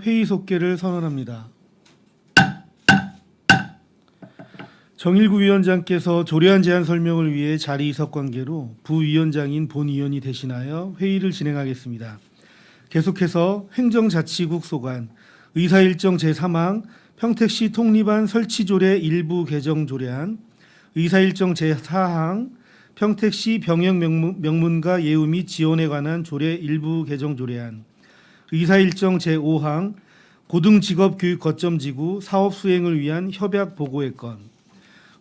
회의 속개를 선언합니다. 정일구 위원장께서 조례안 제안 설명을 위해 자리 이석 관계로 부위원장인 본위원이 대신하여 회의를 진행하겠습니다. 계속해서 행정자치국 소관 의사일정 제3항 평택시 통립안 설치조례 일부 개정 조례안, 의사일정 제4항 평택시 병역 명문가 예우 및 지원에 관한 조례 일부 개정 조례안, 의사일정 제5항 고등직업교육 거점지구 사업 수행을 위한 협약 보고의 건,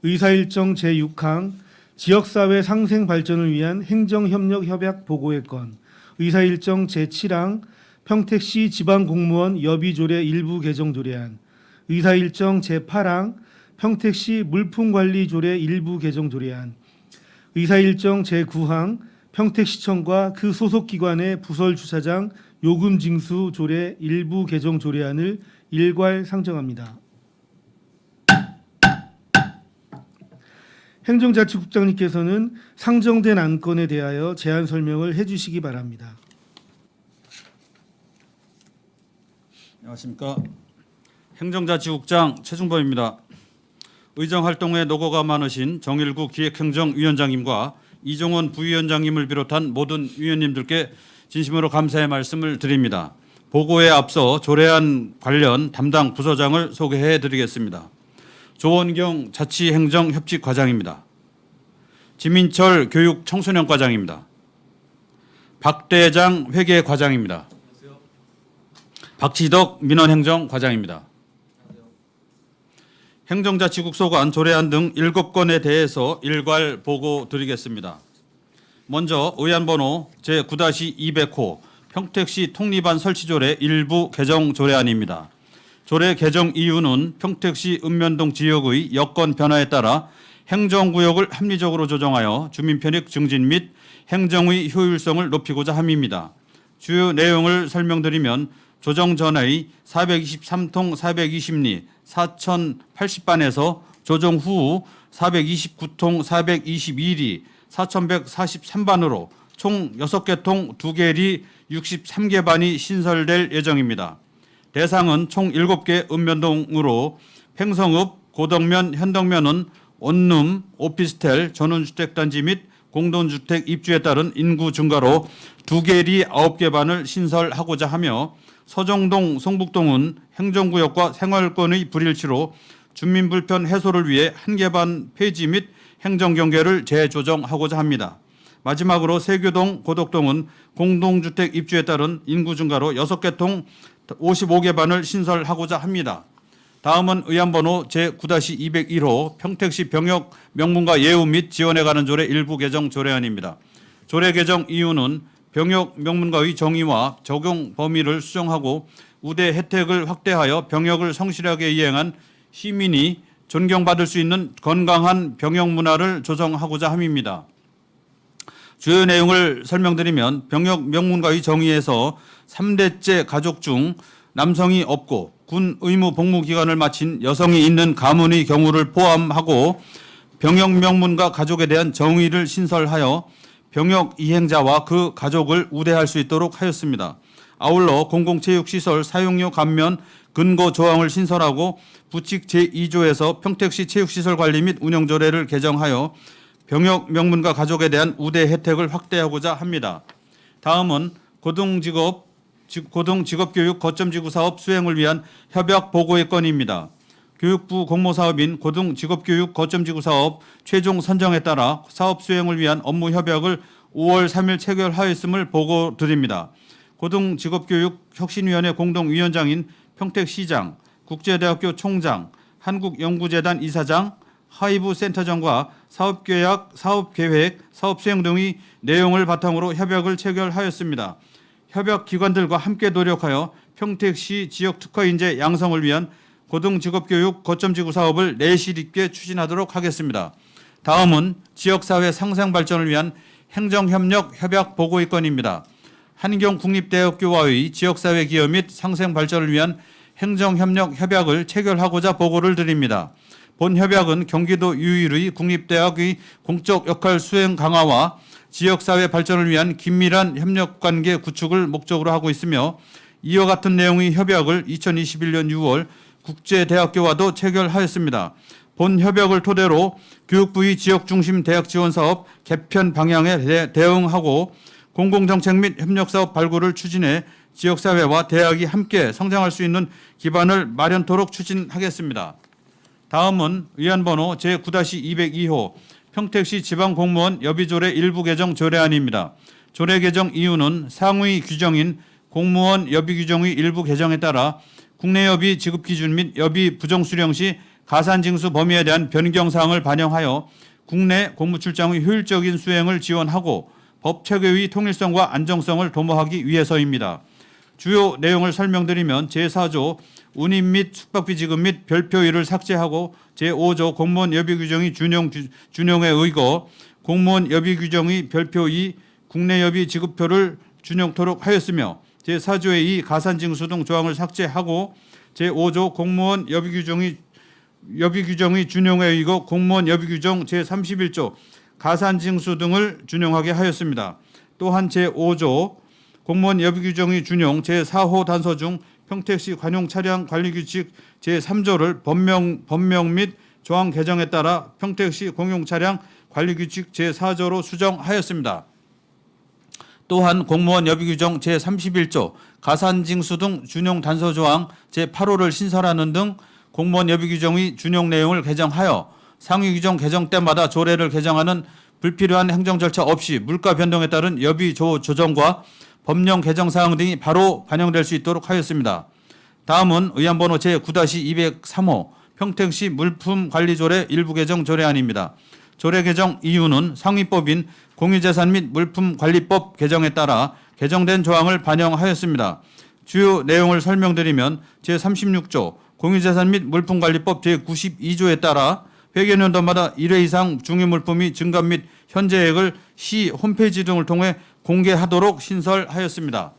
의사일정 제6항 지역사회 상생 발전을 위한 행정협력 협약 보고의 건, 의사일정 제7항 평택시 지방공무원 여비조례 일부 개정 조례안, 의사일정 제8항 평택시 물품관리조례 일부 개정 조례안, 의사일정 제9항 평택시청과 그 소속기관의 부설주차장 요금 징수 조례 일부 개정 조례안을 일괄 상정합니다. 행정자치국장님께서는 상정된 안건에 대하여 제안 설명을 해주시기 바랍니다. 안녕하십니까. 행정자치국장 최중범입니다. 의정활동에 노고가 많으신 정일구 기획행정위원장님과 이종원 부위원장님을 비롯한 모든 위원님들께 진심으로 감사의 말씀을 드립니다. 보고에 앞서 조례안 관련 담당 부서장을 소개해 드리겠습니다. 조원경 자치행정협직과장입니다. 지민철 교육청소년과장입니다. 박대장 회계과장입니다. 박지덕 민원행정과장입니다. 행정자치국 소관 조례안 등 7건에 대해서 일괄 보고 드리겠습니다. 먼저 의안번호 제9-200호 평택시 통립안 설치조례 일부 개정 조례안입니다. 조례 개정 이유는 평택시 읍면동 지역의 여건 변화에 따라 행정구역을 합리적으로 조정하여 주민편익 증진 및 행정의 효율성을 높이고자 함입니다. 주요 내용을 설명드리면 조정 전의 423통 420리 4080반에서 조정 후 429통 422리 4143반으로 총 6개 통 2개 63개 반이 신설될 예정입니다. 대상은 총 7개 읍면동으로 팽성읍, 고덕면, 현덕면은 원룸, 오피스텔, 전원주택단지 및 공동주택 입주에 따른 인구 증가로 2개 9개 반을 신설하고자 하며 서정동, 성북동은 행정구역과 생활권의 불일치로 주민불편 해소를 위해 1개 반 폐지 및 행정경계를 재조정하고자 합니다. 마지막으로 세교동, 고덕동은 공동주택 입주에 따른 인구 증가로 6개 통 55개 반을 신설하고자 합니다. 다음은 의안번호 제9-201호 평택시 병역 명문가 예우 및 지원에 관한 조례 일부 개정 조례안입니다. 조례 개정 이유는 병역 명문가의 정의와 적용 범위를 수정하고 우대 혜택을 확대하여 병역을 성실하게 이행한 시민이 존경받을 수 있는 건강한 병역 문화를 조성하고자 함입니다. 주요 내용을 설명드리면 병역 명문가의 정의에서 3대째 가족 중 남성이 없고 군 의무 복무 기간을 마친 여성이 있는 가문의 경우를 포함하고 병역 명문가 가족에 대한 정의를 신설하여 병역 이행자와 그 가족을 우대할 수 있도록 하였습니다. 아울러 공공체육시설 사용료 감면 근거 조항을 신설하고 부칙 제2조에서 평택시 체육시설 관리 및 운영 조례를 개정하여 병역 명문가 가족에 대한 우대 혜택을 확대하고자 합니다. 다음은 고등직업교육 거점지구 사업 수행을 위한 협약 보고의 건입니다. 교육부 공모사업인 고등직업교육 거점지구 사업 최종 선정에 따라 사업 수행을 위한 업무 협약을 5월 3일 체결하였음을 보고 드립니다. 고등직업교육 혁신위원회 공동위원장인 평택시장, 국제대학교 총장, 한국연구재단 이사장, 하이브 센터장과 사업계약, 사업계획, 사업수행 등의 내용을 바탕으로 협약을 체결하였습니다. 협약 기관들과 함께 노력하여 평택시 지역 특화 인재 양성을 위한 고등직업교육 거점지구 사업을 내실 있게 추진하도록 하겠습니다. 다음은 지역사회 상생 발전을 위한 행정협력 협약 보고의 건입니다. 한경국립대학교와의 지역사회 기여 및 상생 발전을 위한 행정협력 협약을 체결하고자 보고를 드립니다. 본 협약은 경기도 유일의 국립대학의 공적 역할 수행 강화와 지역사회 발전을 위한 긴밀한 협력관계 구축을 목적으로 하고 있으며 이와 같은 내용의 협약을 2021년 6월 국제대학교와도 체결하였습니다. 본 협약을 토대로 교육부의 지역중심 대학 지원 사업 개편 방향에 대응하고 공공정책 및 협력사업 발굴을 추진해 지역사회와 대학이 함께 성장할 수 있는 기반을 마련토록 추진하겠습니다. 다음은 의안번호 제9-202호 평택시 지방공무원 여비조례 일부 개정 조례안입니다. 조례 개정 이유는 상위 규정인 공무원 여비 규정의 일부 개정에 따라 국내 여비 지급 기준 및 여비 부정 수령 시 가산징수 범위에 대한 변경 사항을 반영하여 국내 공무출장의 효율적인 수행을 지원하고 법 체계의 통일성과 안정성을 도모하기 위해서입니다. 주요 내용을 설명드리면 제4조 운임 및 숙박비 지급 및 별표일을 삭제하고 제5조 공무원 여비 규정의 준용에 의거 공무원 여비 규정의 별표 2 국내 여비 지급표를 준용토록 하였으며 제4조의 2 가산징수 등 조항을 삭제하고 제5조 공무원 여비 규정의 준용에 의거 공무원 여비 규정 제31조 가산징수 등을 준용하게 하였습니다. 또한 제5조 공무원 여비 규정의 준용 제4호 단서 중 평택시 관용 차량 관리 규칙 제3조를 법명 및 조항 개정에 따라 평택시 공용 차량 관리 규칙 제4조로 수정하였습니다. 또한 공무원 여비 규정 제31조 가산징수 등 준용 단서 조항 제8호를 신설하는 등 공무원 여비 규정의 준용 내용을 개정하여 상위 규정 개정 때마다 조례를 개정하는 불필요한 행정 절차 없이 물가 변동에 따른 여비 조정과 법령 개정 사항 등이 바로 반영될 수 있도록 하였습니다. 다음은 의안번호 제9-203호 평택시 물품관리조례 일부 개정 조례안입니다. 조례 개정 이유는 상위법인 공유재산 및 물품관리법 개정에 따라 개정된 조항을 반영하였습니다. 주요 내용을 설명드리면 제36조 공유재산 및 물품관리법 제92조에 따라 회계연도마다 1회 이상 중유물품이 증감 및 현재액을 시 홈페이지 등을 통해 공개하도록 신설하였습니다.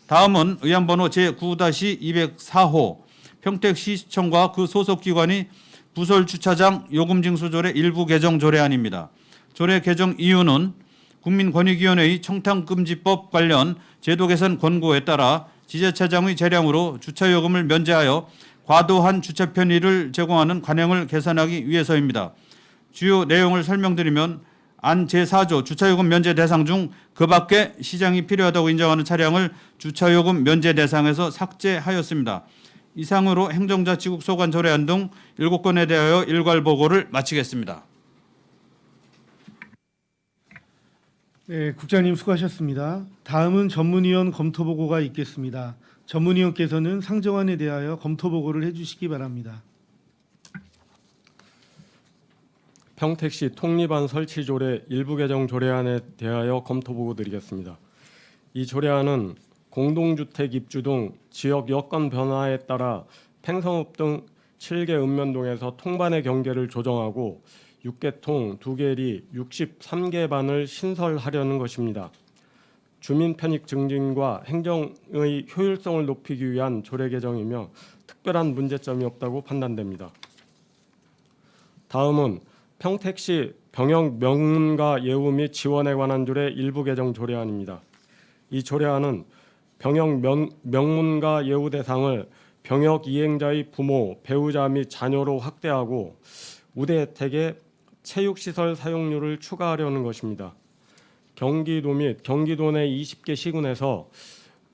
다음은 의안번호 제9-204호 평택시청과 그 소속기관이 부설주차장 요금징수조례 일부 개정 조례안입니다. 조례 개정 이유는 국민권익위원회의 청탕금지법 관련 제도 개선 권고에 따라 지자체장의 재량으로 주차요금을 면제하여 과도한 주차 편의를 제공하는 관행을 개선하기 위해서입니다. 주요 내용을 설명드리면 안 제4조 주차요금 면제 대상 중 그 밖에 시장이 필요하다고 인정하는 차량을 주차요금 면제 대상에서 삭제하였습니다. 이상으로 행정자치국 소관 조례안 등 7건에 대하여 일괄 보고를 마치겠습니다. 네, 국장님 수고하셨습니다. 다음은 전문위원 검토 보고가 있겠습니다. 전문위원께서는 상정안에 대하여 검토 보고를 해주시기 바랍니다. 평택시 통리반 설치 조례 일부 개정 조례안에 대하여 검토 보고 드리겠습니다. 이 조례안은 공동주택 입주 등 지역 여건 변화에 따라 팽성읍 등 7개 읍면동에서 통반의 경계를 조정하고 6개 통 2개리 63개 반을 신설하려는 것입니다. 주민 편익 증진과 행정의 효율성을 높이기 위한 조례 개정이며 특별한 문제점이 없다고 판단됩니다. 다음은 평택시 병역 명문가 예우 및 지원에 관한 조례 일부 개정 조례안입니다. 이 조례안은 병역 명문가 예우 대상을 병역 이행자의 부모, 배우자 및 자녀로 확대하고 우대 혜택에 체육시설 사용료를 추가하려는 것입니다. 경기도 및 경기도 내 20개 시군에서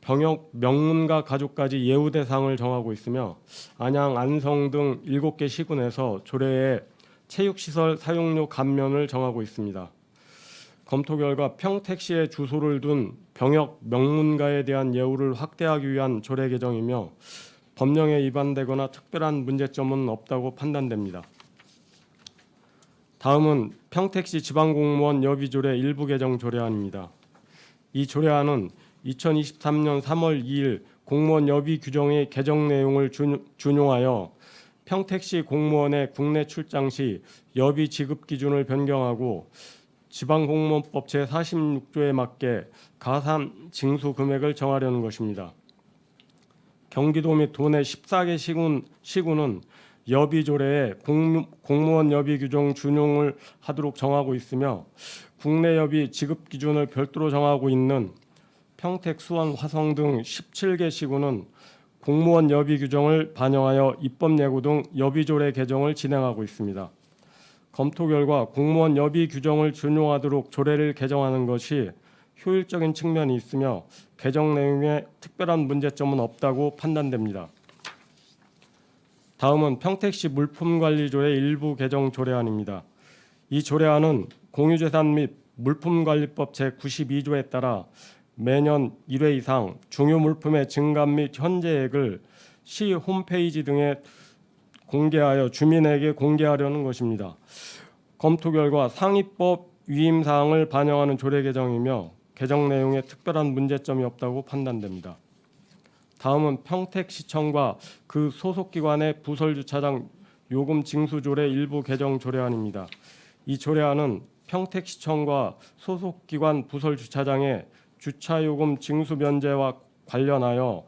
병역 명문가 가족까지 예우 대상을 정하고 있으며 안양, 안성 등 7개 시군에서 조례에 체육시설 사용료 감면을 정하고 있습니다. 검토 결과 평택시에 주소를 둔 병역 명문가에 대한 예우를 확대하기 위한 조례 개정이며 법령에 위반되거나 특별한 문제점은 없다고 판단됩니다. 다음은 평택시 지방공무원 여비조례 일부 개정 조례안입니다. 이 조례안은 2023년 3월 2일 공무원 여비 규정의 개정 내용을 준용하여 평택시 공무원의 국내 출장 시 여비 지급 기준을 변경하고 지방공무원법 제46조에 맞게 가산 징수 금액을 정하려는 것입니다. 경기도 및 도내 14개 시군은 여비 조례에 공무원 여비 규정 준용을 하도록 정하고 있으며 국내 여비 지급 기준을 별도로 정하고 있는 평택, 수원, 화성 등 17개 시군은 공무원 여비 규정을 반영하여 입법 예고 등 여비 조례 개정을 진행하고 있습니다. 검토 결과 공무원 여비 규정을 준용하도록 조례를 개정하는 것이 효율적인 측면이 있으며 개정 내용에 특별한 문제점은 없다고 판단됩니다. 다음은 평택시 물품관리조례 일부 개정 조례안입니다. 이 조례안은 공유재산 및 물품관리법 제92조에 따라 매년 1회 이상 중요 물품의 증감 및 현재액을 시 홈페이지 등에 공개하여 주민에게 공개하려는 것입니다. 검토 결과 상위법 위임 사항을 반영하는 조례 개정이며 개정 내용에 특별한 문제점이 없다고 판단됩니다. 다음은 평택시청과 그 소속 기관의 부설 주차장 요금 징수 조례 일부 개정 조례안입니다. 이 조례안은 평택시청과 소속 기관 부설 주차장의 주차 요금 징수 면제와 관련하여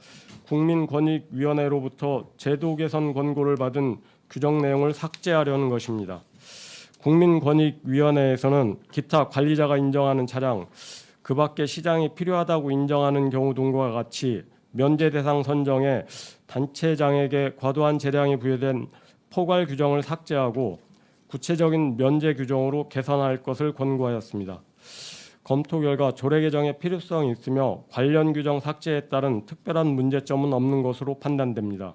국민권익위원회로부터 제도 개선 권고를 받은 규정 내용을 삭제하려는 것입니다. 국민권익위원회에서는 기타 관리자가 인정하는 차량, 그 밖에 시장이 필요하다고 인정하는 경우 등과 같이 면제 대상 선정에 단체장에게 과도한 재량이 부여된 포괄 규정을 삭제하고 구체적인 면제 규정으로 개선할 것을 권고하였습니다. 검토 결과 조례 개정의 필요성이 있으며 관련 규정 삭제에 따른 특별한 문제점은 없는 것으로 판단됩니다.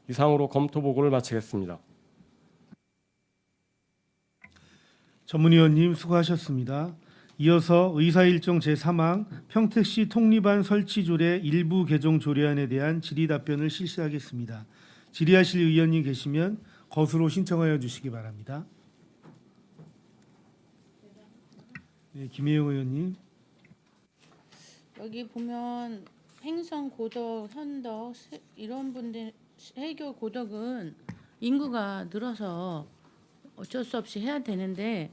이상으로 검토 보고를 마치겠습니다. 전문위원님 수고하셨습니다. 이어서 의사일정 제3항 평택시 통리반 설치조례 일부 개정 조례안에 대한 질의 답변을 실시하겠습니다. 질의하실 의원님 계시면 거수로 신청하여 주시기 바랍니다. 네, 김혜영 의원님. 여기 보면 행성, 고덕, 현덕 이런 분들 해교 고덕은 인구가 늘어서 어쩔 수 없이 해야 되는데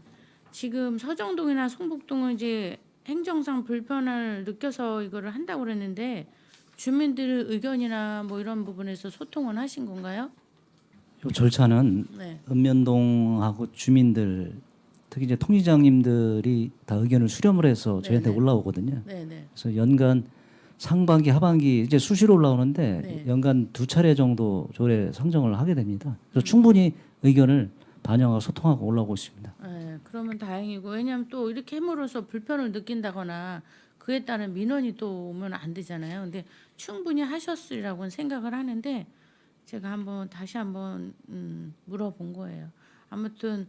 지금 서정동이나 성북동은 이제 행정상 불편을 느껴서 이거를 한다고 그랬는데 주민들 의견이나 뭐 이런 부분에서 소통은 하신 건가요? 이 절차는 네. 읍면동하고 주민들 특히 이제 통지장님들이 다 의견을 수렴을 해서 저희한테 네네. 올라오거든요. 네네. 그래서 연간 상반기, 하반기 이제 수시로 올라오는데 네. 연간 2차례 정도 조례 상정을 하게 됩니다. 그래서 충분히 의견을 반영하고 소통하고 올라오고 있습니다. 네, 그러면 다행이고 왜냐하면 또 이렇게 함으로써 불편을 느낀다거나 그에 따른 민원이 또 오면 안 되잖아요. 근데 충분히 하셨으리라고는 생각을 하는데 제가 다시 한번 물어본 거예요. 아무튼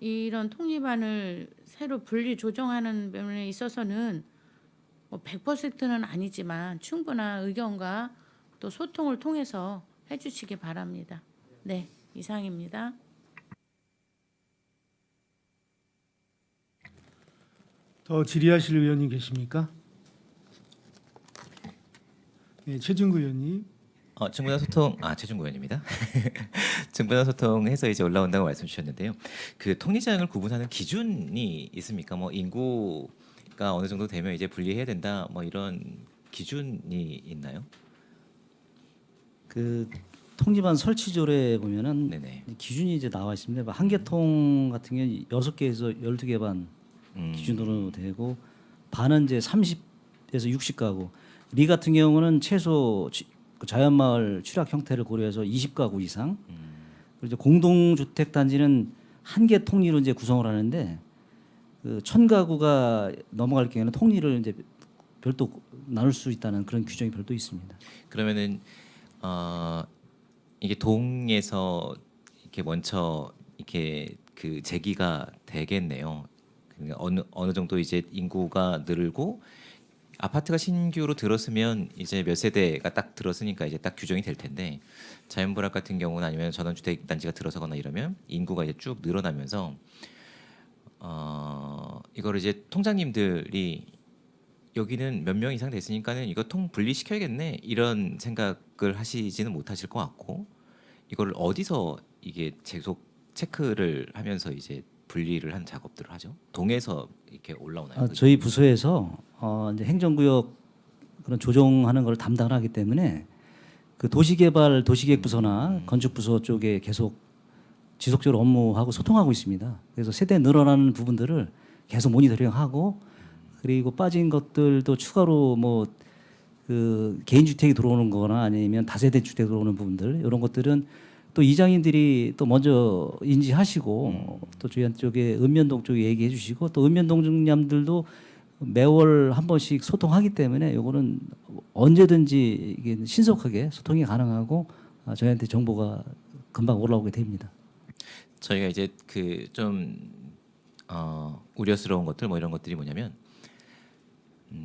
이런 통리반을 새로 분리 조정하는 면에 있어서는 뭐 100%는 아니지만 충분한 의견과 또 소통을 통해서 해주시기 바랍니다. 네, 이상입니다. 더 질의하실 의원님 계십니까? 네, 최준구 의원님. 충분한 소통, 최준구 의원입니다. 충분한 소통해서 이제 올라온다고 말씀 주셨는데요. 그 통리장을 구분하는 기준이 있습니까? 뭐 인구가 어느 정도 되면 이제 분리해야 된다, 뭐 이런 기준이 있나요? 그 통지반 설치조례 보면은 네네. 기준이 이제 나와 있습니다. 한 개통 같은 경우 6개에서 12개 반 기준으로 되고 반은 이제 30에서 60가구. 리 같은 경우는 최소 그 자연마을 취락 형태를 고려해서 20가구 이상. 그리고 이제 공동주택 단지는 한 개 통리로 이제 구성을 하는데 그 1000가구가 넘어갈 경우에는 통리를 이제 별도 나눌 수 있다는 그런 규정이 별도 있습니다. 그러면은 이게 동에서 이렇게 먼저 이렇게 그 제기가 되겠네요. 그러니까 어느 정도 이제 인구가 늘고 아파트가 신규로 들었으면 이제 몇 세대가 딱 들었으니까 이제 딱 규정이 될 텐데 자연불합 같은 경우는 아니면 전원주택 단지가 들어서거나 이러면 인구가 이제 쭉 늘어나면서 이거를 이제 통장님들이 여기는 몇 명 이상 됐으니까는 이거 통 분리시켜야겠네 이런 생각을 하시지는 못하실 것 같고 이거를 어디서 이게 계속 체크를 하면서 이제 분리를 한 작업들을 하죠. 동에서 이렇게 올라오나요? 저희 부서에서 이제 행정구역 그런 조정하는 걸 담당을 하기 때문에 그 도시개발 도시계획부서나 건축부서 쪽에 계속 지속적으로 업무하고 소통하고 있습니다. 그래서 세대 늘어나는 부분들을 계속 모니터링하고 그리고 빠진 것들도 추가로 뭐 그 개인 주택이 들어오는 거나 아니면 다세대 주택 들어오는 부분들 이런 것들은 또 이장님들이 또 먼저 인지하시고 또 저희 쪽에 읍면동 쪽에 얘기해 주시고 또 읍면동 중량들도 매월 한 번씩 소통하기 때문에 요거는 언제든지 이게 신속하게 소통이 가능하고 저희한테 정보가 금방 올라오게 됩니다. 저희가 이제 그 좀 우려스러운 것들 뭐 이런 것들이 뭐냐면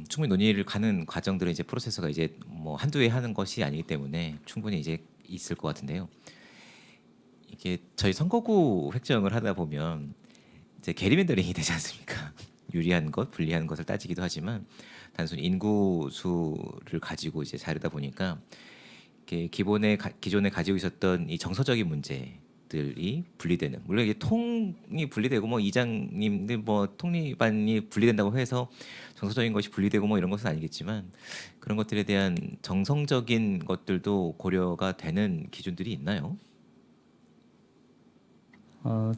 충분히 논의를 가는 과정들은 이제 프로세서가 이제 뭐 한두 해 하는 것이 아니기 때문에 충분히 이제 있을 것 같은데요. 이게 저희 선거구 획정을 하다 보면 이제 게리맨더링이 되지 않습니까? 유리한 것, 불리한 것을 따지기도 하지만 단순히 인구 수를 가지고 이제 자르다 보니까 이게 기존에 가지고 있었던 이 정서적인 문제들이 분리되는, 물론 이게 통이 분리되고 뭐 이장님들 뭐 통리반이 분리된다고 해서 정서적인 것이 분리되고 뭐 이런 것은 아니겠지만 그런 것들에 대한 정성적인 것들도 고려가 되는 기준들이 있나요?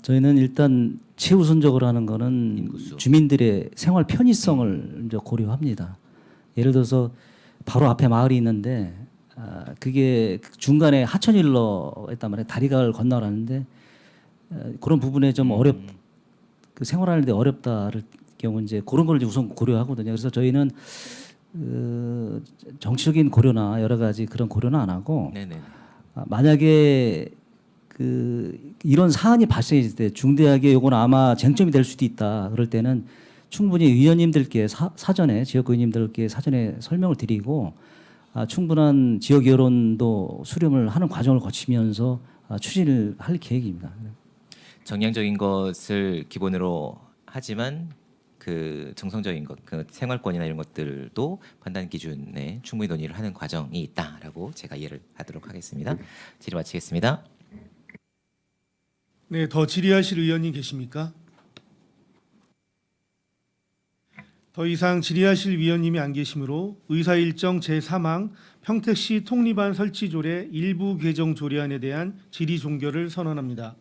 저희는 일단 최우선적으로 하는 거는 인구수. 주민들의 생활 편의성을 이제 고려합니다. 예를 들어서 바로 앞에 마을이 있는데 그게 중간에 하천일로에 있단 말이에요. 다리가 건너라는데 그런 부분에 좀 그 생활하는데 어렵다를 경우 이제 그런 걸 이제 우선 고려하거든요. 그래서 저희는 정치적인 고려나 여러 가지 그런 고려는 안 하고 네네. 만약에 이런 사안이 발생했을 때 중대하게 요거는 아마 쟁점이 될 수도 있다. 그럴 때는 충분히 의원님들께 사전에 지역 의원님들께 사전에 설명을 드리고 충분한 지역 여론도 수렴을 하는 과정을 거치면서 추진을 할 계획입니다. 정량적인 것을 기본으로 하지만 그 정성적인 것, 그 생활권이나 이런 것들도 판단 기준에 충분히 논의를 하는 과정이 있다라고 제가 이해를 하도록 하겠습니다. 질의 마치겠습니다. 네, 더 질의하실 의원님 계십니까? 더 이상 질의하실 위원님이 안 계시므로 의사일정 제3항 평택시 통리반 설치조례 일부 개정 조례안에 대한 질의 종결을 선언합니다.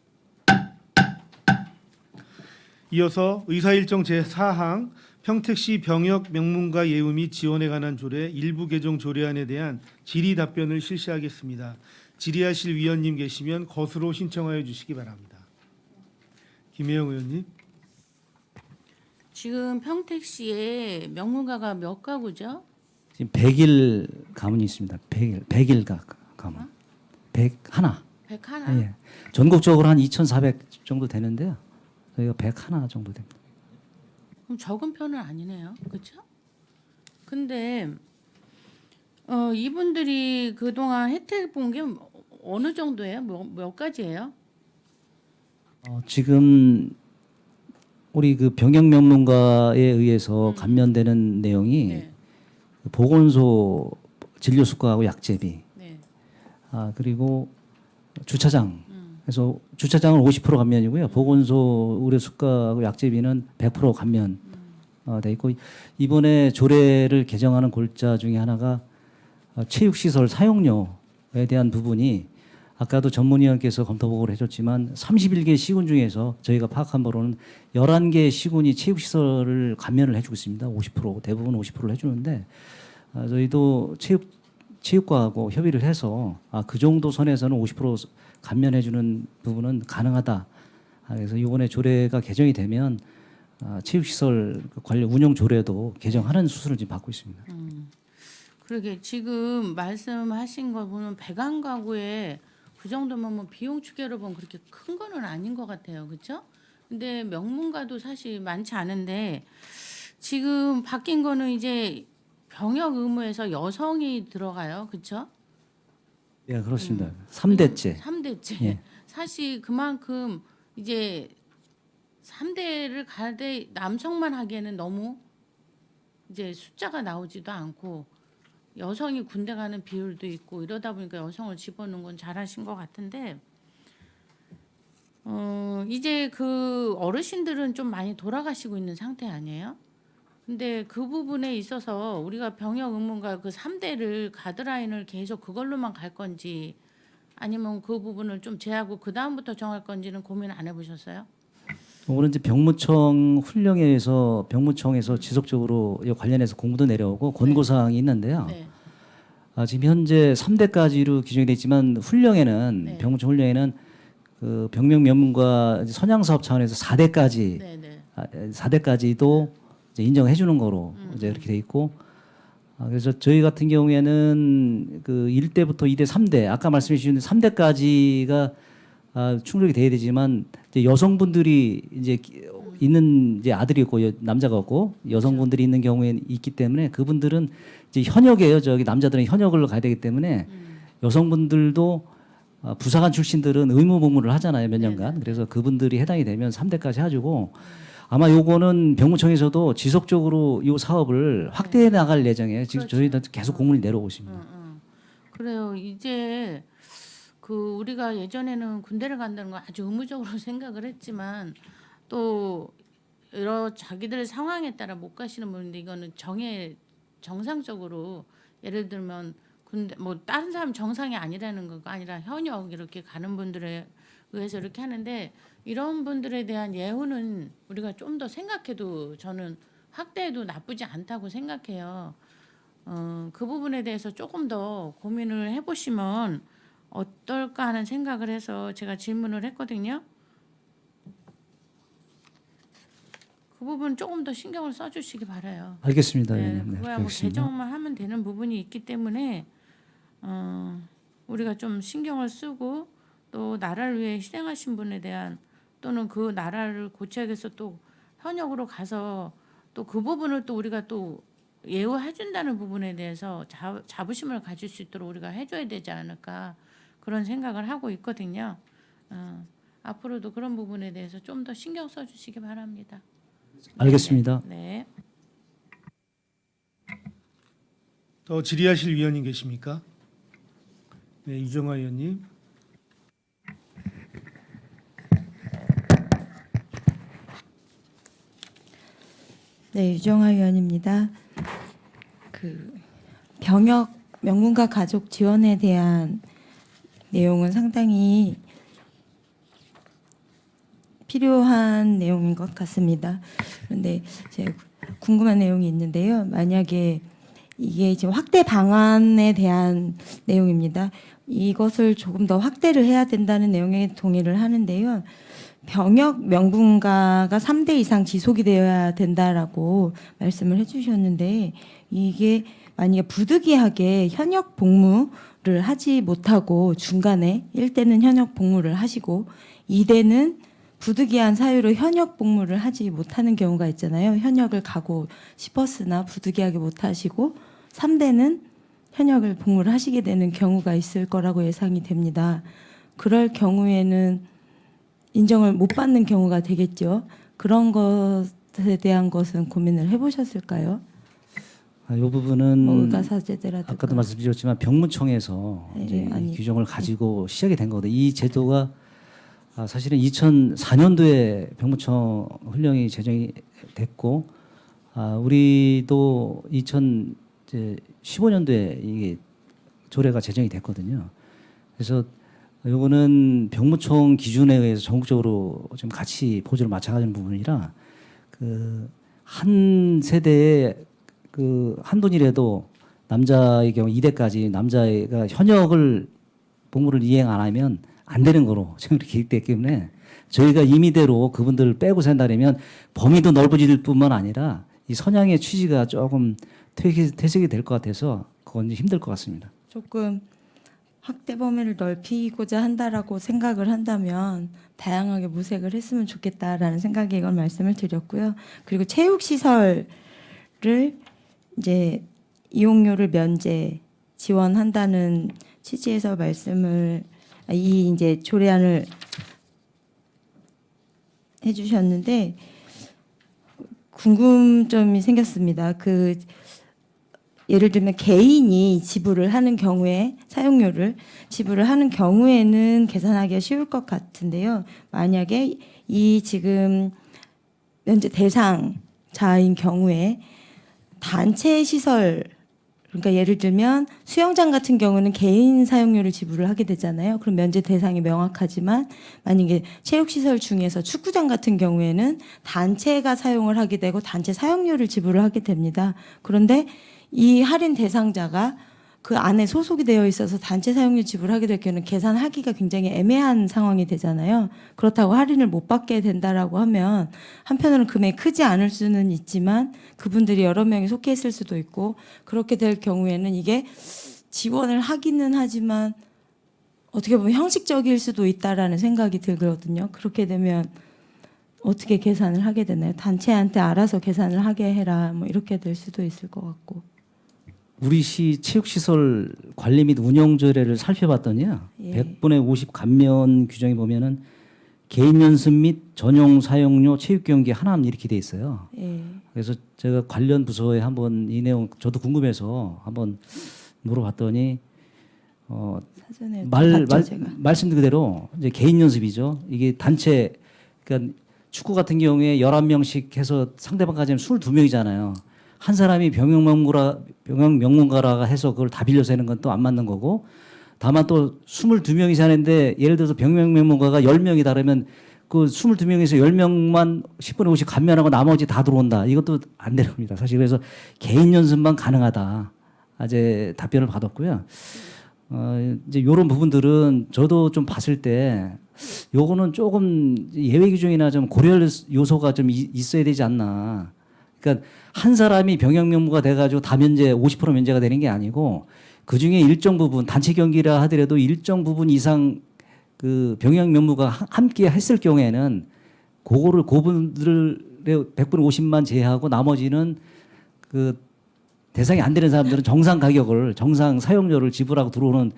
이어서 의사일정 제4항 평택시 병역 명문가 예우 및 지원에 관한 조례 일부 개정 조례안에 대한 질의 답변을 실시하겠습니다. 질의하실 위원님 계시면 것으로 신청하여 주시기 바랍니다. 김혜영 의원님. 지금 평택시에 명문가가 몇 가구죠? 지금 100일 가문이 있습니다. 100일 가문. 101. 101? 예. 전국적으로 한 2,400 정도 되는데요. 저희가 101 정도 됩니다. 그럼 적은 편은 아니네요. 그렇죠? 근데 이분들이 그동안 혜택 본 게 어느 정도예요? 몇 가지예요? 지금 우리 그 병역 명문가에 의해서 감면되는 내용이 네. 보건소 진료 수가하고 약제비, 네. 그리고 주차장. 그래서 주차장은 50% 감면이고요. 보건소 의료 수가하고 약제비는 100% 감면 돼 있고 이번에 조례를 개정하는 골자 중에 하나가 체육시설 사용료에 대한 부분이 아까도 전문위원께서 검토 보고를 해줬지만 31개 시군 중에서 저희가 파악한 바로는 11개 시군이 체육시설을 감면을 해주고 있습니다. 50% 대부분 50%를 해주는데 저희도 체육과하고 협의를 해서 그 정도 선에서는 50% 감면해주는 부분은 가능하다. 그래서 이번에 조례가 개정이 되면 체육시설 관련 운영 조례도 개정하는 수순을 지금 받고 있습니다. 그러게 지금 말씀하신 거 보면 100안 가구에 그 정도면 뭐 비용 추계로 보면 그렇게 큰 거는 아닌 것 같아요. 그렇죠? 근데 명문가도 사실 많지 않은데 지금 바뀐 거는 이제 병역 의무에서 여성이 들어가요. 그렇죠? 예, 그렇습니다. 3대째. 3대째. 예. 사실 그만큼 이제 3대를 가되 남성만 하기에는 너무 이제 숫자가 나오지도 않고 여성이 군대 가는 비율도 있고 이러다 보니까 여성을 집어넣은 건 잘하신 것 같은데 이제 그 어르신들은 좀 많이 돌아가시고 있는 상태 아니에요? 근데 그 부분에 있어서 우리가 병역 의무가 그 3대를 가드라인을 계속 그걸로만 갈 건지 아니면 그 부분을 좀 제하고 그 다음부터 정할 건지는 고민 안 해보셨어요? 오늘 이제 병무청 훈령에서 병무청에서 지속적으로 이 관련해서 공부도 내려오고 권고 사항이 있는데요. 네. 지금 현재 3대까지로 규정이 돼 있지만 훈령에는 네. 병무청 훈령에는 그 병명 면문과 선양 사업 차원에서 4대까지 네, 네. 4대까지도 이제 인정해 주는 거로 이제 이렇게 돼 있고 그래서 저희 같은 경우에는 그 1대부터 2대, 3대 아까 말씀해 주신 3대까지가 충족이 돼야 되지만 이제 여성분들이 이제 있는 이제 아들이 있고 남자가 없고 여성분들이 있는 경우에 있기 때문에 그분들은 이제 현역이에요. 저기 남자들은 현역을 가야 되기 때문에 여성분들도 부사관 출신들은 의무 복무를 하잖아요. 몇 년간. 그래서 그분들이 해당이 되면 3대까지 해주고 아마 요거는 병무청에서도 지속적으로 이 사업을 확대해 나갈 예정이에요. 지금 그렇죠. 저희한테 계속 공문이 내려오고 있습니다. 그래요. 이제 그 우리가 예전에는 군대를 간다는 거 아주 의무적으로 생각을 했지만 또 여러 자기들 상황에 따라 못 가시는 분인데 이거는 정상적으로 예를 들면 군대 뭐 다른 사람 정상이 아니라는 거가 아니라 현역 이렇게 가는 분들에 의해서 이렇게 하는데 이런 분들에 대한 예우는 우리가 좀 더 생각해도 저는 확대해도 나쁘지 않다고 생각해요. 그 부분에 대해서 조금 더 고민을 해보시면 어떨까 하는 생각을 해서 제가 질문을 했거든요. 그 부분 조금 더 신경을 써주시기 바라요. 알겠습니다. 네, 의원님. 네, 그거야 뭐 알겠습니다. 개정만 하면 되는 부분이 있기 때문에 우리가 좀 신경을 쓰고 또 나라를 위해 희생하신 분에 대한 또는 그 나라를 고치기 위해서 또 현역으로 가서 또 그 부분을 또 우리가 또 예우해준다는 부분에 대해서 자부심을 가질 수 있도록 우리가 해줘야 되지 않을까 그런 생각을 하고 있거든요. 앞으로도 그런 부분에 대해서 좀 더 신경 써주시기 바랍니다. 알겠습니다. 네. 더 질의하실 위원님 계십니까? 네, 유정화 의원님. 네, 유정화 의원입니다. 그 병역 명문과 가족 지원에 대한 내용은 상당히 필요한 내용인 것 같습니다. 그런데 제가 궁금한 내용이 있는데요. 만약에 이게 지금 확대 방안에 대한 내용입니다. 이것을 조금 더 확대를 해야 된다는 내용에 동의를 하는데요. 병역 명분가가 3대 이상 지속이 되어야 된다라고 말씀을 해주셨는데 이게 만약에 부득이하게 현역 복무를 하지 못하고 중간에 1대는 현역 복무를 하시고 2대는 부득이한 사유로 현역 복무를 하지 못하는 경우가 있잖아요. 현역을 가고 싶었으나 부득이하게 못하시고 3대는 현역을 복무를 하시게 되는 경우가 있을 거라고 예상이 됩니다. 그럴 경우에는 인정을 못 받는 경우가 되겠죠. 그런 것에 대한 것은 고민을 해보셨을까요? 이 부분은 의가사제대라든가. 아까도 말씀드렸지만 병무청에서 네, 이제 아니, 이 규정을 가지고 시작이 된 거거든요. 이 제도가 사실은 2004년도에 병무청 훈령이 제정이 됐고 우리도 2015년도에 이게 조례가 제정이 됐거든요. 그래서 요거는 병무청 기준에 의해서 전국적으로 좀 같이 보조를 맞춰가는 부분이라 그 한 세대에 그 한 분이라도 남자의 경우 2대까지 남자가 현역을 복무를 이행 안 하면 안 되는 거로 지금 이렇게 기획됐기 때문에 저희가 임의대로 그분들을 빼고 산다면 범위도 넓어질 뿐만 아니라 이 선양의 취지가 조금 퇴색이 될 것 같아서 그건 힘들 것 같습니다. 조금 확대 범위를 넓히고자 한다라고 생각을 한다면 다양하게 모색을 했으면 좋겠다라는 생각에 이걸 말씀을 드렸고요. 그리고 체육시설을 이제 이용료를 면제 지원한다는 취지에서 말씀을 이 이제 조례안을 해주셨는데 궁금점이 생겼습니다. 그 예를 들면 개인이 지불을 하는 경우에 사용료를 지불을 하는 경우에는 계산하기가 쉬울 것 같은데요. 만약에 이 지금 면제 대상자인 경우에 단체 시설 그러니까 예를 들면 수영장 같은 경우는 개인 사용료를 지불을 하게 되잖아요. 그럼 면제 대상이 명확하지만 만약에 체육시설 중에서 축구장 같은 경우에는 단체가 사용을 하게 되고 단체 사용료를 지불을 하게 됩니다. 그런데 이 할인 대상자가 그 안에 소속이 되어 있어서 단체 사용료 지불하게 될 경우는 계산하기가 굉장히 애매한 상황이 되잖아요. 그렇다고 할인을 못 받게 된다라고 하면 한편으로는 금액이 크지 않을 수는 있지만 그분들이 여러 명이 속해 있을 수도 있고 그렇게 될 경우에는 이게 지원을 하기는 하지만 어떻게 보면 형식적일 수도 있다라는 생각이 들거든요. 그렇게 되면 어떻게 계산을 하게 되나요? 단체한테 알아서 계산을 하게 해라 뭐 이렇게 될 수도 있을 것 같고. 우리 시 체육시설 관리 및 운영 조례를 살펴봤더니요. 예. 100분의 50 감면 규정에 보면은 개인 연습 및 전용 사용료 체육 경기 하나만 이렇게 돼 있어요. 예. 그래서 제가 관련 부서에 한번 이 내용 저도 궁금해서 한번 물어봤더니 사전에 봤죠, 제가. 말씀 그대로 이제 개인 연습이죠. 이게 단체 그러니까 축구 같은 경우에 11명씩 해서 상대방까지 하면 22명이잖아요. 한 사람이 병역 명문가라가 해서 그걸 다 빌려서 하는 건 또 안 맞는 거고 다만 또 22명이 사는데 예를 들어서 병역 명문가가 10명이다 그러면 그 22명에서 10명만 10분의 50 감면하고 나머지 다 들어온다. 이것도 안 되는 겁니다. 사실 그래서 개인 연습만 가능하다. 이제 답변을 받았고요. 이제 이런 부분들은 저도 좀 봤을 때 요거는 조금 예외 규정이나 좀 고려할 요소가 좀 있어야 되지 않나. 그러니까 한 사람이 병역 명무가 돼가지고 다 면제 50% 면제가 되는 게 아니고 그 중에 일정 부분 단체 경기라 하더라도 일정 부분 이상 그 병역 명무가 함께 했을 경우에는 그분들의 100분의 50만 제외하고 나머지는 그 대상이 안 되는 사람들은 정상 가격을 정상 사용료를 지불하고 들어오는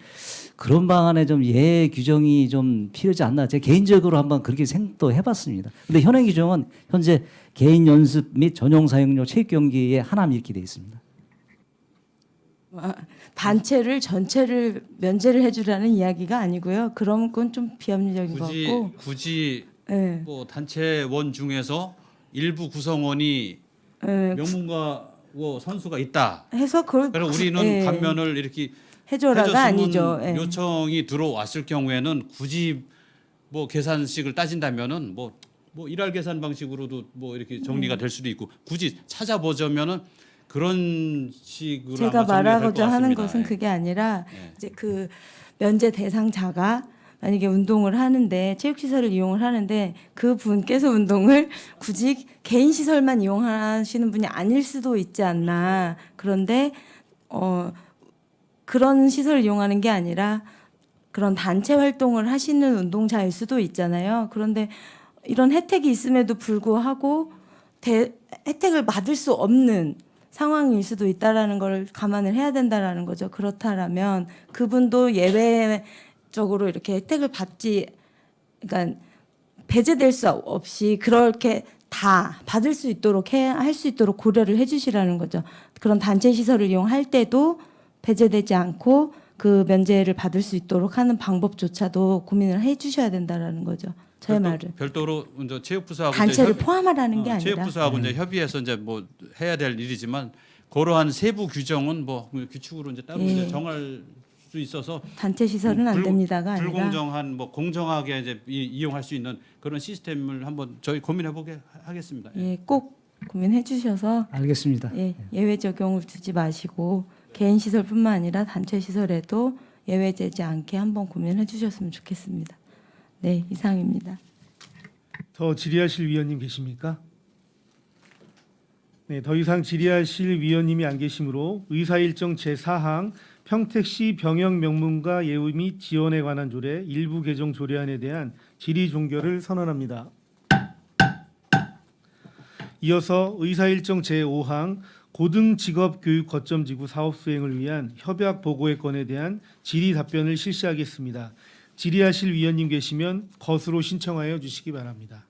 그런 방안에 좀 예외 규정이 좀 필요하지 않나. 제가 개인적으로 한번 그렇게 생각도 해봤습니다. 근데 현행 규정은 현재 개인 연습 및 전용 사용료 체육 경기에 하나만 이렇게 돼 있습니다. 단체를 전체를 면제를 해주라는 이야기가 아니고요. 그런 건 좀 비합리적인 것 같고. 굳이 네. 뭐 단체원 중에서 일부 구성원이 네. 명문가 선수가 있다. 해서 그걸 그럼 우리는 예, 감면을 이렇게 해줘라가 해줬으면 아니죠. 예. 요청이 들어왔을 경우에는 굳이 뭐 계산식을 따진다면은 뭐 일할 계산 방식으로도 뭐 이렇게 정리가 될 수도 있고 굳이 찾아보자면은 그런 식으로 제가 아마 정리가 될것 말하고자 하는 같습니다. 것은 예. 그게 아니라 예. 이제 그 면제 대상자가 만약에 운동을 하는데 체육시설을 이용을 하는데 그 분께서 운동을 굳이 개인 시설만 이용하시는 분이 아닐 수도 있지 않나. 그런데 그런 시설을 이용하는 게 아니라 그런 단체 활동을 하시는 운동자일 수도 있잖아요. 그런데 이런 혜택이 있음에도 불구하고 혜택을 받을 수 없는 상황일 수도 있다라는 걸 감안을 해야 된다라는 거죠. 그렇다라면 그분도 예외적으로 이렇게 혜택을 받지, 그러니까 배제될 수 없이 그렇게 다 받을 수 있도록 할 수 있도록 고려를 해주시라는 거죠. 그런 단체 시설을 이용할 때도 배제되지 않고 그 면제를 받을 수 있도록 하는 방법조차도 고민을 해주셔야 된다라는 거죠. 제 말은 별도로 이제 체육부서하고 단체를 이제 포함하라는 게 아니라 체육부서하고 이제 협의해서 이제 뭐 해야 될 일이지만 그러한 세부 규정은 뭐 규칙으로 이제 따로 이제 정할 수 있어서 단체 시설은 안 됩니다가 아니라 불공정한 뭐 공정하게 이제 이용할 수 있는 그런 시스템을 한번 저희 고민해 보게 하겠습니다. 예, 꼭 고민해 주셔서 알겠습니다. 예외 적용을 두지 마시고 개인 시설뿐만 아니라 단체 시설에도 예외되지 않게 한번 고민해 주셨으면 좋겠습니다. 네, 이상입니다. 더 질의하실 위원님 계십니까? 네, 더 이상 질의하실 위원님이 안 계시므로 의사일정 제4항 평택시 병역 명문가 예우 및 지원에 관한 조례 일부 개정 조례안에 대한 질의 종결을 선언합니다. 이어서 의사일정 제5항 고등직업교육 거점지구 사업 수행을 위한 협약 보고의 건에 대한 질의 답변을 실시하겠습니다. 질의하실 위원님 계시면 것으로 신청하여 주시기 바랍니다.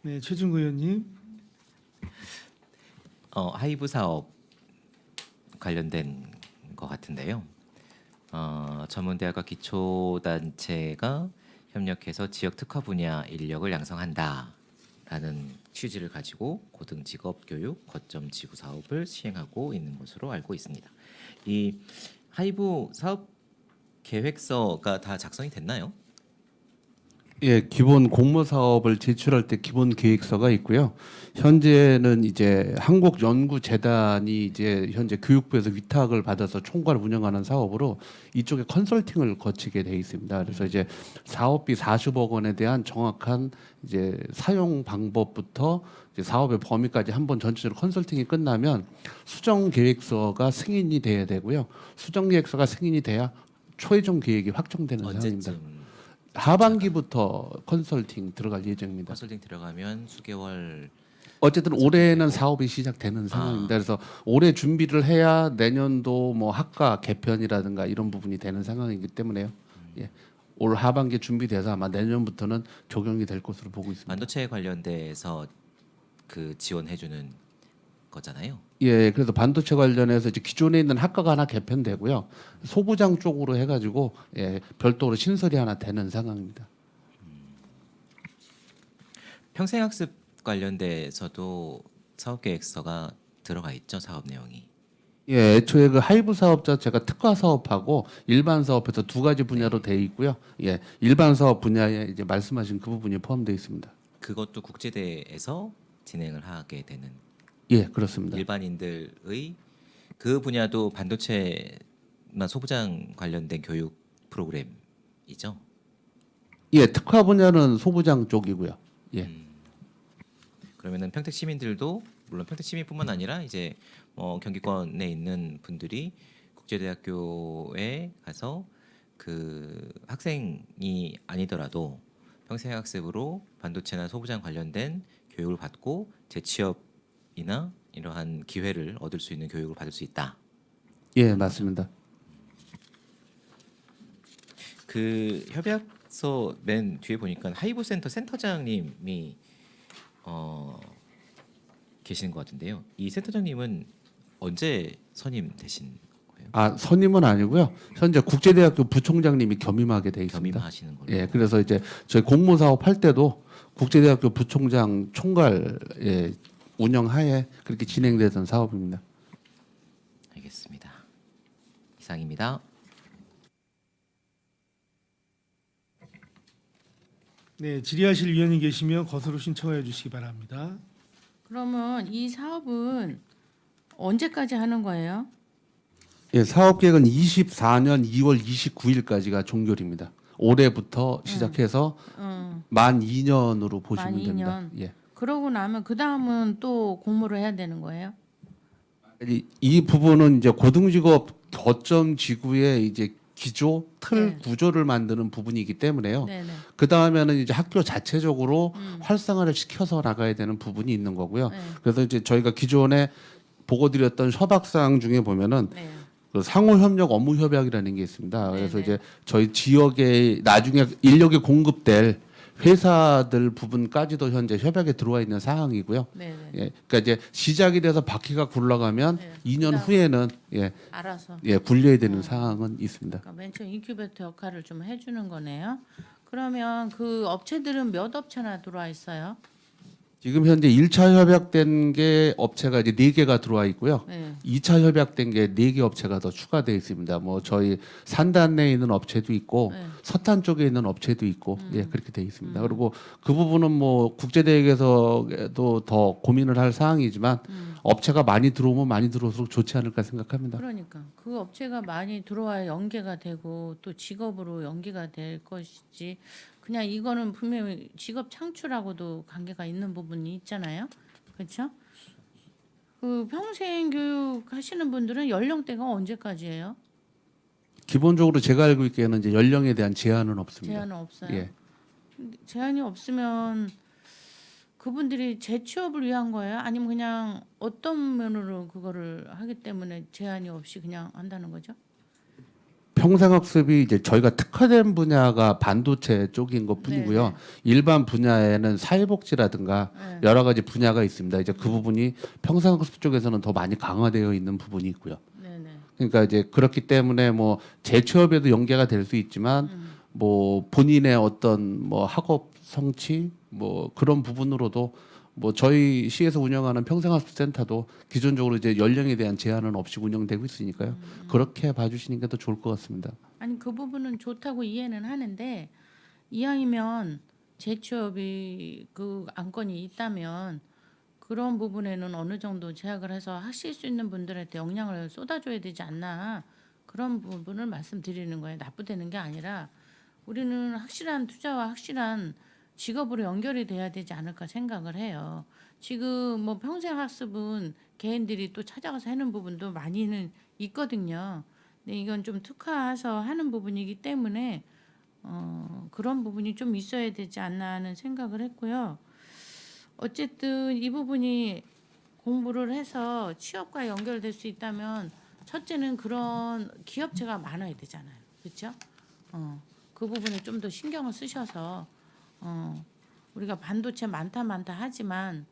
네, 최준구 의원님. 하이브 사업 관련된 것 같은데요. 전문대학과 기초단체가 협력해서 지역 특화 분야 인력을 양성한다라는 취지를 가지고 고등직업교육 거점 지구 사업을 시행하고 있는 것으로 알고 있습니다. 이 하이브 사업 계획서가 다 작성이 됐나요? 예, 기본 공모 사업을 제출할 때 기본 계획서가 있고요. 현재는 이제 한국연구재단이 이제 현재 교육부에서 위탁을 받아서 총괄 운영하는 사업으로 이쪽에 컨설팅을 거치게 돼 있습니다. 그래서 이제 사업비 40억 원에 대한 정확한 이제 사용 방법부터 이제 사업의 범위까지 한번 전체적으로 컨설팅이 끝나면 수정 계획서가 승인이 돼야 되고요. 수정 계획서가 승인이 돼야 최종 계획이 확정되는 상황입니다. 언제쯤 하반기부터 컨설팅 들어갈 예정입니다. 컨설팅 들어가면 수개월 어쨌든 올해는 사업이 시작되는 상황입니다. 그래서 올해 준비를 해야 내년도 뭐 학과 개편이라든가 이런 부분이 되는 상황이기 때문에요. 예. 올 하반기 준비돼서 아마 내년부터는 적용이 될 것으로 보고 있습니다. 반도체 관련돼서 그 지원해주는 거잖아요. 예, 그래서 반도체 관련해서 이제 기존에 있는 학과가 하나 개편되고요. 소부장 쪽으로 해가지고 예, 별도로 신설이 하나 되는 상황입니다. 평생학습 관련돼서도 사업 계획서가 들어가 있죠, 사업 내용이. 예, 애초에 그 하이브 사업 자체가 특화 사업하고 일반 사업에서 두 가지 분야로 돼 있고요. 예, 일반 사업 분야에 이제 말씀하신 그 부분이 포함되어 있습니다. 그것도 국제대에서 진행을 하게 되는 예, 그렇습니다. 일반인들의 그 분야도 반도체나 소부장 관련된 교육 프로그램이죠. 예, 특화 분야는 소부장 쪽이고요. 예. 그러면은 평택 시민들도 물론 평택 시민뿐만 아니라 이제 경기권에 있는 분들이 국제대학교에 가서 그 학생이 아니더라도 평생학습으로 반도체나 소부장 관련된 교육을 받고 재취업이나 이러한 기회를 얻을 수 있는 교육을 받을 수 있다. 예, 맞습니다. 그 협약서 맨 뒤에 보니까 하이브 센터 센터장님이 계시는 것 같은데요. 이 센터장님은 언제 선임되신 거예요? 아, 선임은 아니고요. 현재 국제대학교 부총장님이 겸임하게 돼 있습니다. 겸임하시는 걸로. 예, 그래서 이제 저희 공모 사업 할 때도 국제대학교 부총장 총괄 예, 운영하에 그렇게 진행되던 사업입니다. 알겠습니다. 이상입니다. 네, 질의하실 위원이 계시면 거스로 신청해 주시기 바랍니다. 그러면 이 사업은 언제까지 하는 거예요? 예, 사업 계획은 24년 2월 29일까지가 종결입니다. 올해부터 시작해서 만 2년으로 보시면 만 됩니다. 2년. 예. 그러고 나면 그 다음은 또 공모를 해야 되는 거예요? 이 부분은 이제 고등직업 거점 지구의 이제 기조 틀 네. 구조를 만드는 부분이기 때문에요. 네네. 그 다음에는 이제 학교 자체적으로 활성화를 시켜서 나가야 되는 부분이 있는 거고요. 네. 그래서 이제 저희가 기존에 보고드렸던 협약사항 중에 보면은 네. 그 상호협력 업무협약이라는 게 있습니다. 그래서 네네. 이제 저희 지역에 나중에 인력이 공급될 회사들 부분까지도 현재 협약에 들어와 있는 상황이고요. 네네. 예, 그러니까 이제 시작이 돼서 바퀴가 굴러가면 네. 2년 그다음- 후에는 예, 알아서. 예, 굴려야 되는 상황은 있습니다. 그러니까 맨 처음 인큐베이터 역할을 좀 해주는 거네요. 그러면 그 업체들은 몇 업체나 들어와 있어요? 지금 현재 1차 협약된 게 업체가 이제 4개가 들어와 있고요. 네. 2차 협약된 게 4개 업체가 더 추가되어 있습니다. 뭐 저희 산단 내에 있는 업체도 있고 네. 서탄 쪽에 있는 업체도 있고 예, 그렇게 되어 있습니다. 그리고 그 부분은 뭐 국제대회에서도 더 고민을 할 사항이지만 업체가 많이 들어오면 많이 들어올수록 좋지 않을까 생각합니다. 그러니까 그 업체가 많이 들어와야 연계가 되고 또 직업으로 연계가 될 것이지 그냥 이거는 분명히 직업 창출하고도 관계가 있는 부분이 있잖아요. 그렇죠? 그 평생 교육 하시는 분들은 연령대가 언제까지예요? 기본적으로 제가 알고 있기에는 이제 연령에 대한 제한은 없습니다. 제한은 없어요. 예. 근데 제한이 없으면 그분들이 재취업을 위한 거예요? 아니면 그냥 어떤 면으로 그거를 하기 때문에 제한이 없이 그냥 한다는 거죠? 평생학습이 이제 저희가 특화된 분야가 반도체 쪽인 것 뿐이고요. 네네. 일반 분야에는 사회복지라든가 네. 여러 가지 분야가 있습니다. 이제 그 부분이 평생학습 쪽에서는 더 많이 강화되어 있는 부분이 있고요. 네네. 그러니까 이제 그렇기 때문에 뭐 재취업에도 연계가 될 수 있지만 뭐 본인의 어떤 뭐 학업 성취 뭐 그런 부분으로도 뭐 저희 시에서 운영하는 평생학습센터도 기존적으로 이제 연령에 대한 제한은 없이 운영되고 있으니까요. 그렇게 봐주시는 게 더 좋을 것 같습니다. 아니 그 부분은 좋다고 이해는 하는데 이왕이면 재취업이 그 안건이 있다면 그런 부분에는 어느 정도 제약을 해서 하실 수 있는 분들한테 역량을 쏟아줘야 되지 않나 그런 부분을 말씀드리는 거예요. 나쁘다는 게 아니라 우리는 확실한 투자와 확실한 직업으로 연결이 돼야 되지 않을까 생각을 해요. 지금 뭐 평생학습은 개인들이 또 찾아가서 하는 부분도 많이는 있거든요. 근데 이건 좀 특화해서 하는 부분이기 때문에 그런 부분이 좀 있어야 되지 않나 하는 생각을 했고요. 어쨌든 이 부분이 공부를 해서 취업과 연결될 수 있다면 첫째는 그런 기업체가 많아야 되잖아요. 그렇죠? 그 부분에 좀 더 신경을 쓰셔서 우리가 반도체 많다 하지만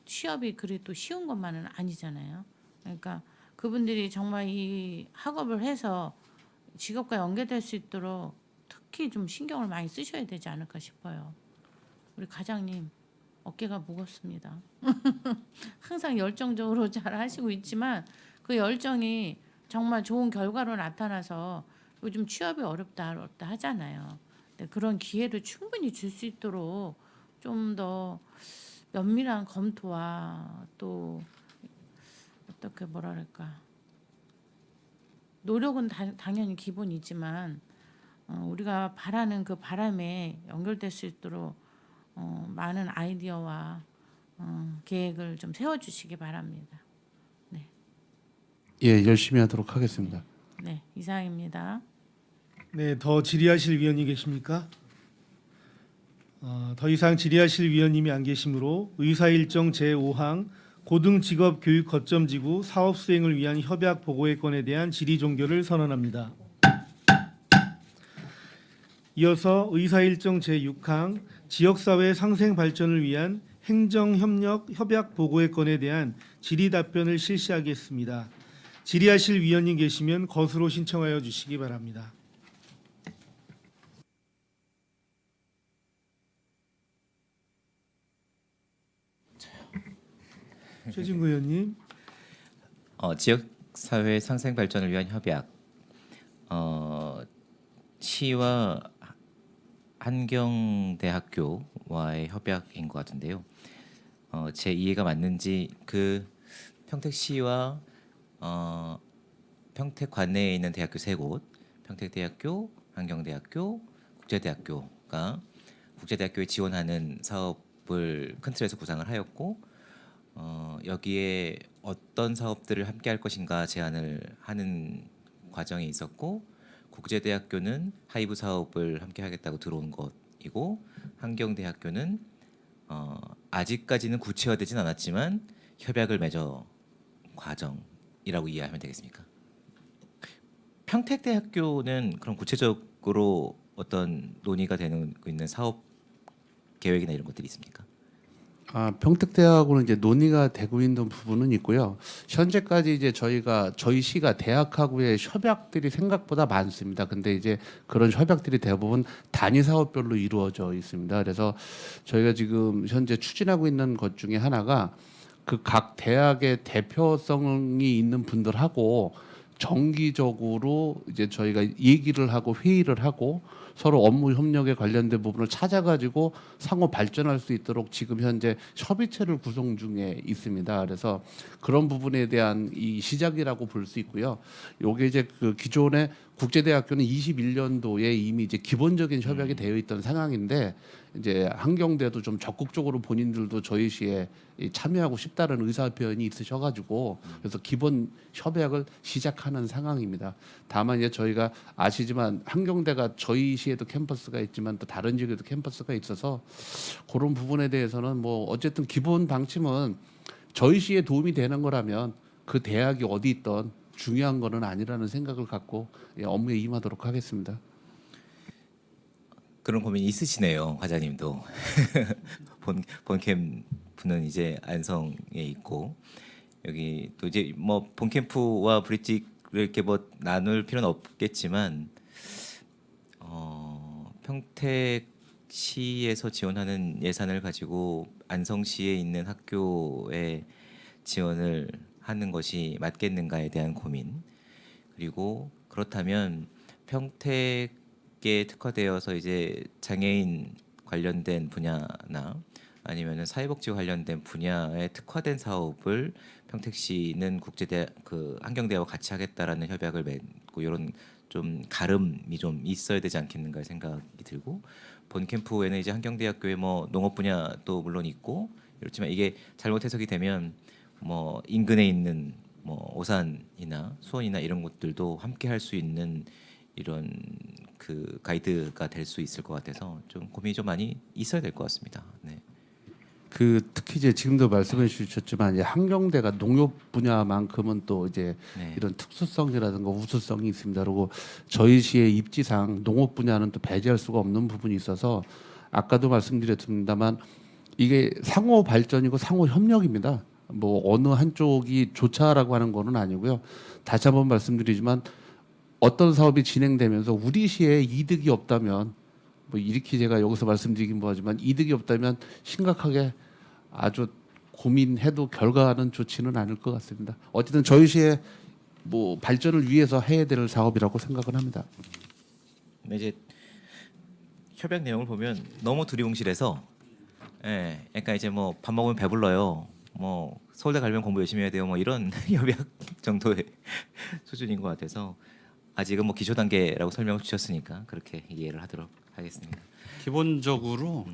취업이 그리 또 쉬운 것만은 아니잖아요. 그러니까 그분들이 정말 이 학업을 해서 직업과 연계될 수 있도록 특히 좀 신경을 많이 쓰셔야 되지 않을까 싶어요. 우리 과장님 어깨가 무겁습니다. 항상 열정적으로 잘 하시고 있지만 그 열정이 정말 좋은 결과로 나타나서 요즘 취업이 어렵다 하잖아요. 근데 그런 기회를 충분히 줄 수 있도록 좀 더 면밀한 검토와 또 어떻게 뭐랄까 노력은 당연히 기본이지만 우리가 바라는 그 바람에 연결될 수 있도록 많은 아이디어와 계획을 좀 세워주시기 바랍니다. 예, 열심히 하도록 하겠습니다. 네, 이상입니다. 네, 더 질의하실 위원이 계십니까? 더 이상 질의하실 위원님이 안 계시므로 의사일정 제5항 고등직업교육 거점지구 사업 수행을 위한 협약 보고의 건에 대한 질의 종결을 선언합니다. 이어서 의사일정 제6항 지역사회 상생 발전을 위한 행정협력 협약 보고의 건에 대한 질의 답변을 실시하겠습니다. 질의하실 위원님 계시면 거수로 신청하여 주시기 바랍니다. 최진구 의원님. 지역사회 상생 발전을 위한 협약, 시와 한경대학교와의 협약인 것 같은데요. 제 이해가 맞는지 그 평택시와 평택 관내에 있는 대학교 3곳, 평택대학교, 한경대학교, 국제대학교가 국제대학교에 지원하는 사업을 큰 틀에서 구상을 하였고 여기에 어떤 사업들을 함께 할 것인가 제안을 하는 과정에 있었고 국제대학교는 하이브 사업을 함께 하겠다고 들어온 것이고 한경대학교는 아직까지는 구체화되진 않았지만 협약을 맺어 과정이라고 이해하면 되겠습니까? 평택대학교는 그럼 구체적으로 어떤 논의가 되고 있는 사업 계획이나 이런 것들이 있습니까? 평택대학으로 이제 논의가 되고 있는 부분은 있고요. 현재까지 이제 저희 시가 대학하고의 협약들이 생각보다 많습니다. 근데 이제 그런 협약들이 대부분 단위 사업별로 이루어져 있습니다. 그래서 저희가 지금 현재 추진하고 있는 것 중에 하나가 그 각 대학의 대표성이 있는 분들하고 정기적으로 이제 저희가 얘기를 하고 회의를 하고 서로 업무 협력에 관련된 부분을 찾아가지고 상호 발전할 수 있도록 지금 현재 협의체를 구성 중에 있습니다. 그래서 그런 부분에 대한 이 시작이라고 볼 수 있고요. 요게 이제 그 기존의 국제대학교는 21년도에 이미 이제 기본적인 협약이 되어 있던 상황인데 이제 한경대도 좀 적극적으로 본인들도 저희 시에 참여하고 싶다는 의사 표현이 있으셔가지고 그래서 기본 협약을 시작하는 상황입니다. 다만 이제 저희가 아시지만 한경대가 저희 시에도 캠퍼스가 있지만 또 다른 지역에도 캠퍼스가 있어서 그런 부분에 대해서는 뭐 어쨌든 기본 방침은 저희 시에 도움이 되는 거라면 그 대학이 어디 있던 중요한 거는 아니라는 생각을 갖고 업무에 임하도록 하겠습니다. 그런 고민이 있으시네요, 과장님도. 본 캠프는 이제 안성에 있고 여기 또 이제 뭐 본 캠프와 브릿지를 이렇게 뭐 나눌 필요는 없겠지만 평택 시에서 지원하는 예산을 가지고 안성시에 있는 학교에 지원을 하는 것이 맞겠는가에 대한 고민, 그리고 그렇다면 평택에 특화되어서 이제 장애인 관련된 분야나 아니면은 사회복지 관련된 분야에 특화된 사업을 평택시는 국제대 그 한경대와 같이 하겠다라는 협약을 맺고 이런 좀 가름이 좀 있어야 되지 않겠는가 생각이 들고, 본 캠프에는 이제 한경대학교의 뭐 농업 분야도 물론 있고 이렇지만 이게 잘못 해석이 되면 뭐 인근에 있는 뭐 오산이나 수원이나 이런 곳들도 함께 할 수 있는 이런 그 가이드가 될 수 있을 것 같아서 좀 고민이 좀 많이 있어야 될 것 같습니다. 네. 그 특히 이제 지금도 말씀해 주셨지만 이제 한경대가 농업 분야만큼은 또 이제 네. 이런 특수성이라든가 우수성이 있습니다. 그리고 저희 시의 입지상 농업 분야는 또 배제할 수가 없는 부분이 있어서 아까도 말씀드렸습니다만 이게 상호 발전이고 상호 협력입니다. 뭐 어느 한쪽이 좋자라고 하는 거는 아니고요. 다시 한번 말씀드리지만 어떤 사업이 진행되면서 우리 시에 이득이 없다면 뭐 이렇게 제가 여기서 말씀드리긴 뭐하지만 이득이 없다면 심각하게 아주 고민해도 결과는 좋지는 않을 것 같습니다. 어쨌든 저희 시의 뭐 발전을 위해서 해야 될 사업이라고 생각을 합니다. 근데 이제 협약 내용을 보면 너무 두리뭉실해서, 예, 약간 이제 뭐 밥 먹으면 배불러요. 뭐 서울대 가려면 공부 열심히 해야 돼요. 뭐 이런 협약 정도의 수준인 것 같아서 아직은 뭐 기초 단계라고 설명을 주셨으니까 그렇게 이해를 하도록 하겠습니다. 기본적으로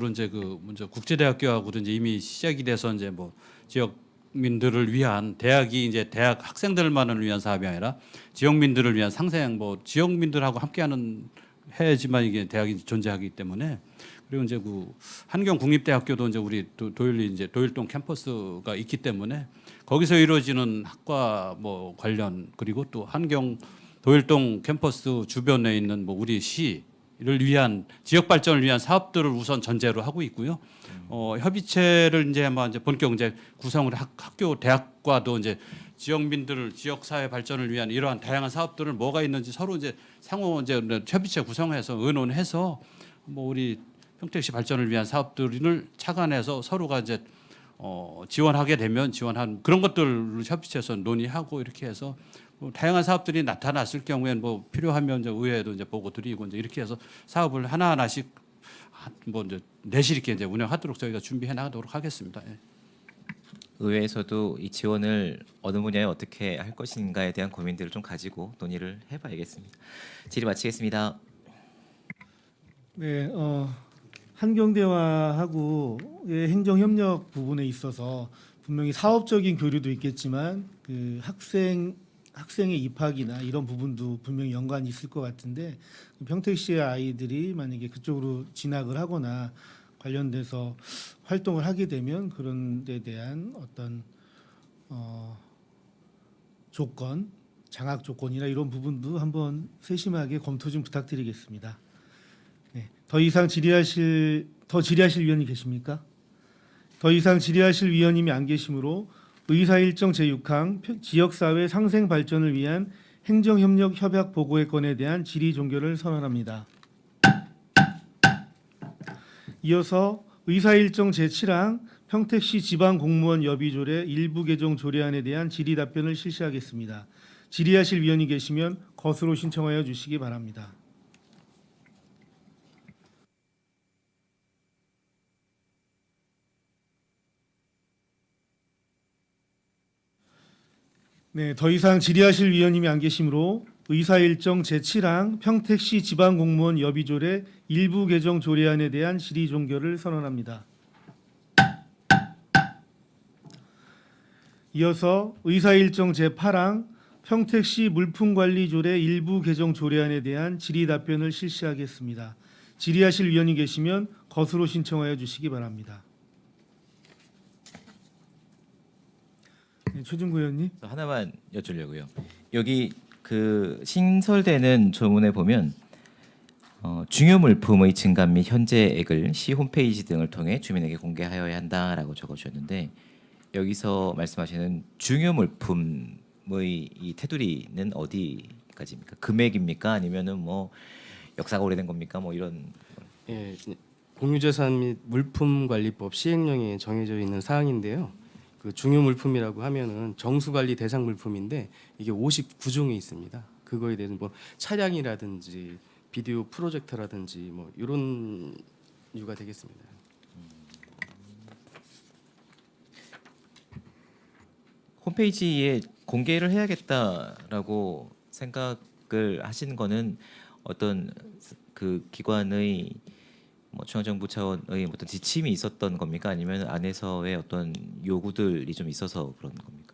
이제 그 먼저 국제대학교하고도 이제 이미 시작이 돼서 이제 뭐 지역민들을 위한 대학이 이제 대학 학생들만을 위한 사업이 아니라 지역민들을 위한 상생 뭐 지역민들하고 함께하는 해야지만 이게 대학이 존재하기 때문에, 그리고 이제 그 한경국립대학교도 이제 우리 도율리 이제 도율동 캠퍼스가 있기 때문에 거기서 이루어지는 학과 뭐 관련, 그리고 또 한경 도율동 캠퍼스 주변에 있는 뭐 우리 시를 위한 지역 발전을 위한 사업들을 우선 전제로 하고 있고요. 협의체를 이제 아마 이제 본격 이제 구성을 학교 대학과도 이제 지역민들을 지역 사회 발전을 위한 이러한 다양한 사업들을 뭐가 있는지 서로 이제 상호 이제 협의체 구성해서 의논해서 뭐 우리 평택시 발전을 위한 사업들을 착안해서 서로가 이제 지원하게 되면 지원한 그런 것들을 협의체에서 논의하고 이렇게 해서 뭐 다양한 사업들이 나타났을 경우에는 뭐 필요하면 이제 의회에도 이제 보고 드리고 이제 이렇게 해서 사업을 하나하나씩 뭐 이제 내실 있게 이제 운영하도록 저희가 준비해 나가도록 하겠습니다. 예. 의회에서도 이 지원을 어느 분야에 어떻게 할 것인가에 대한 고민들을 좀 가지고 논의를 해봐야겠습니다. 질의 마치겠습니다. 네, 한경대와하고의 행정 협력 부분에 있어서 분명히 사업적인 교류도 있겠지만 그 학생의 입학이나 이런 부분도 분명히 연관이 있을 것 같은데, 평택시의 아이들이 만약에 그쪽으로 진학을 하거나 관련돼서 활동을 하게 되면 그런 데 대한 어떤 조건, 장학 조건이나 이런 부분도 한번 세심하게 검토 좀 부탁드리겠습니다. 네, 더 이상 질의하실 위원이 계십니까? 더 이상 질의하실 위원님이 안 계시므로 의사일정 제6항 지역사회 상생 발전을 위한 행정협력 협약 보고의 건에 대한 질의 종결을 선언합니다. 이어서 의사일정 제7항 평택시 지방공무원 여비조례 일부 개정 조례안에 대한 질의 답변을 실시하겠습니다. 질의하실 위원이 계시면 거수로 신청하여 주시기 바랍니다. 네, 더 이상 질의하실 위원님이 안 계시므로 의사일정 제7항 평택시 지방공무원 여비조례 일부 개정 조례안에 대한 질의 종결을 선언합니다. 이어서 의사일정 제8항 평택시 물품관리조례 일부 개정 조례안에 대한 질의 답변을 실시하겠습니다. 질의하실 위원이 계시면 거수로 신청하여 주시기 바랍니다. 네, 최준구 의원님. 하나만 여쭈려고요. 여기 그 신설되는 조문에 보면 중요 물품의 증감 및 현재액을 시 홈페이지 등을 통해 주민에게 공개하여야 한다라고 적어주셨는데, 여기서 말씀하시는 중요 물품의 이 테두리는 어디까지입니까? 금액입니까? 아니면은 뭐 역사가 오래된 겁니까? 뭐 이런. 예, 공유재산 및 물품관리법 시행령에 정해져 있는 사항인데요. 그 중요 물품이라고 하면은 정수관리 대상 물품인데 이게 59종이 있습니다. 그거에 대해서 뭐 차량이라든지 비디오 프로젝터라든지 뭐 이런 이유가 되겠습니다. 홈페이지에 공개를 해야겠다라고 생각을 하신 거는 어떤 그 기관의 뭐 중앙정부 차원의 어떤 지침이 있었던 겁니까? 아니면 안에서의 어떤 요구들이 좀 있어서 그런 겁니까?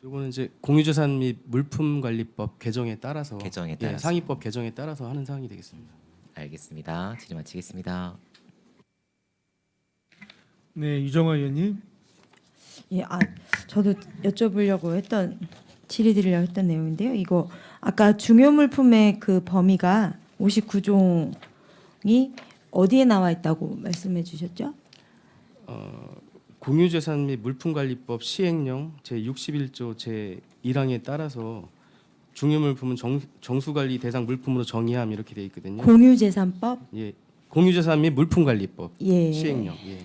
요거는 이제 공유재산 및 물품관리법 개정에 따라서 개정에 예, 따라서. 상위법 개정에 따라서 하는 사항이 되겠습니다. 알겠습니다. 질의 마치겠습니다. 네, 유정화 의원님. 예, 저도 여쭤보려고 했던 질의드리려고 했던 내용인데요. 이거 아까 중요 물품의 그 범위가 59종이 어디에 나와 있다고 말씀해 주셨죠? 공유재산 및 물품관리법 시행령 제61조 제1항에 따라서 중요물품은 정수관리 대상 물품으로 정의함 이렇게 돼 있거든요. 공유재산법? 예, 공유재산 및 물품관리법 예. 시행령. 예.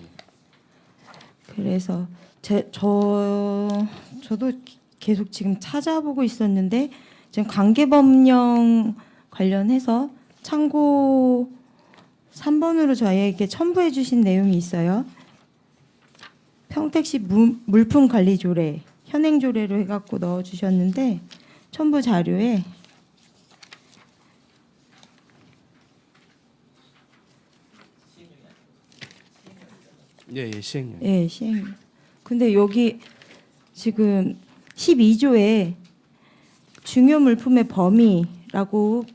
그래서 저도 계속 지금 찾아보고 있었는데 지금 관계법령 관련해서 참고 3번으로 저희에게 첨부해 주신 내용이 있어요. 평택시 물품관리조례 현행조례로 해갖고 넣어주셨는데 첨부 자료에 예, 시행령. 예, 시행. 근데 여기 지금 12조에 중요 물품의 범위라고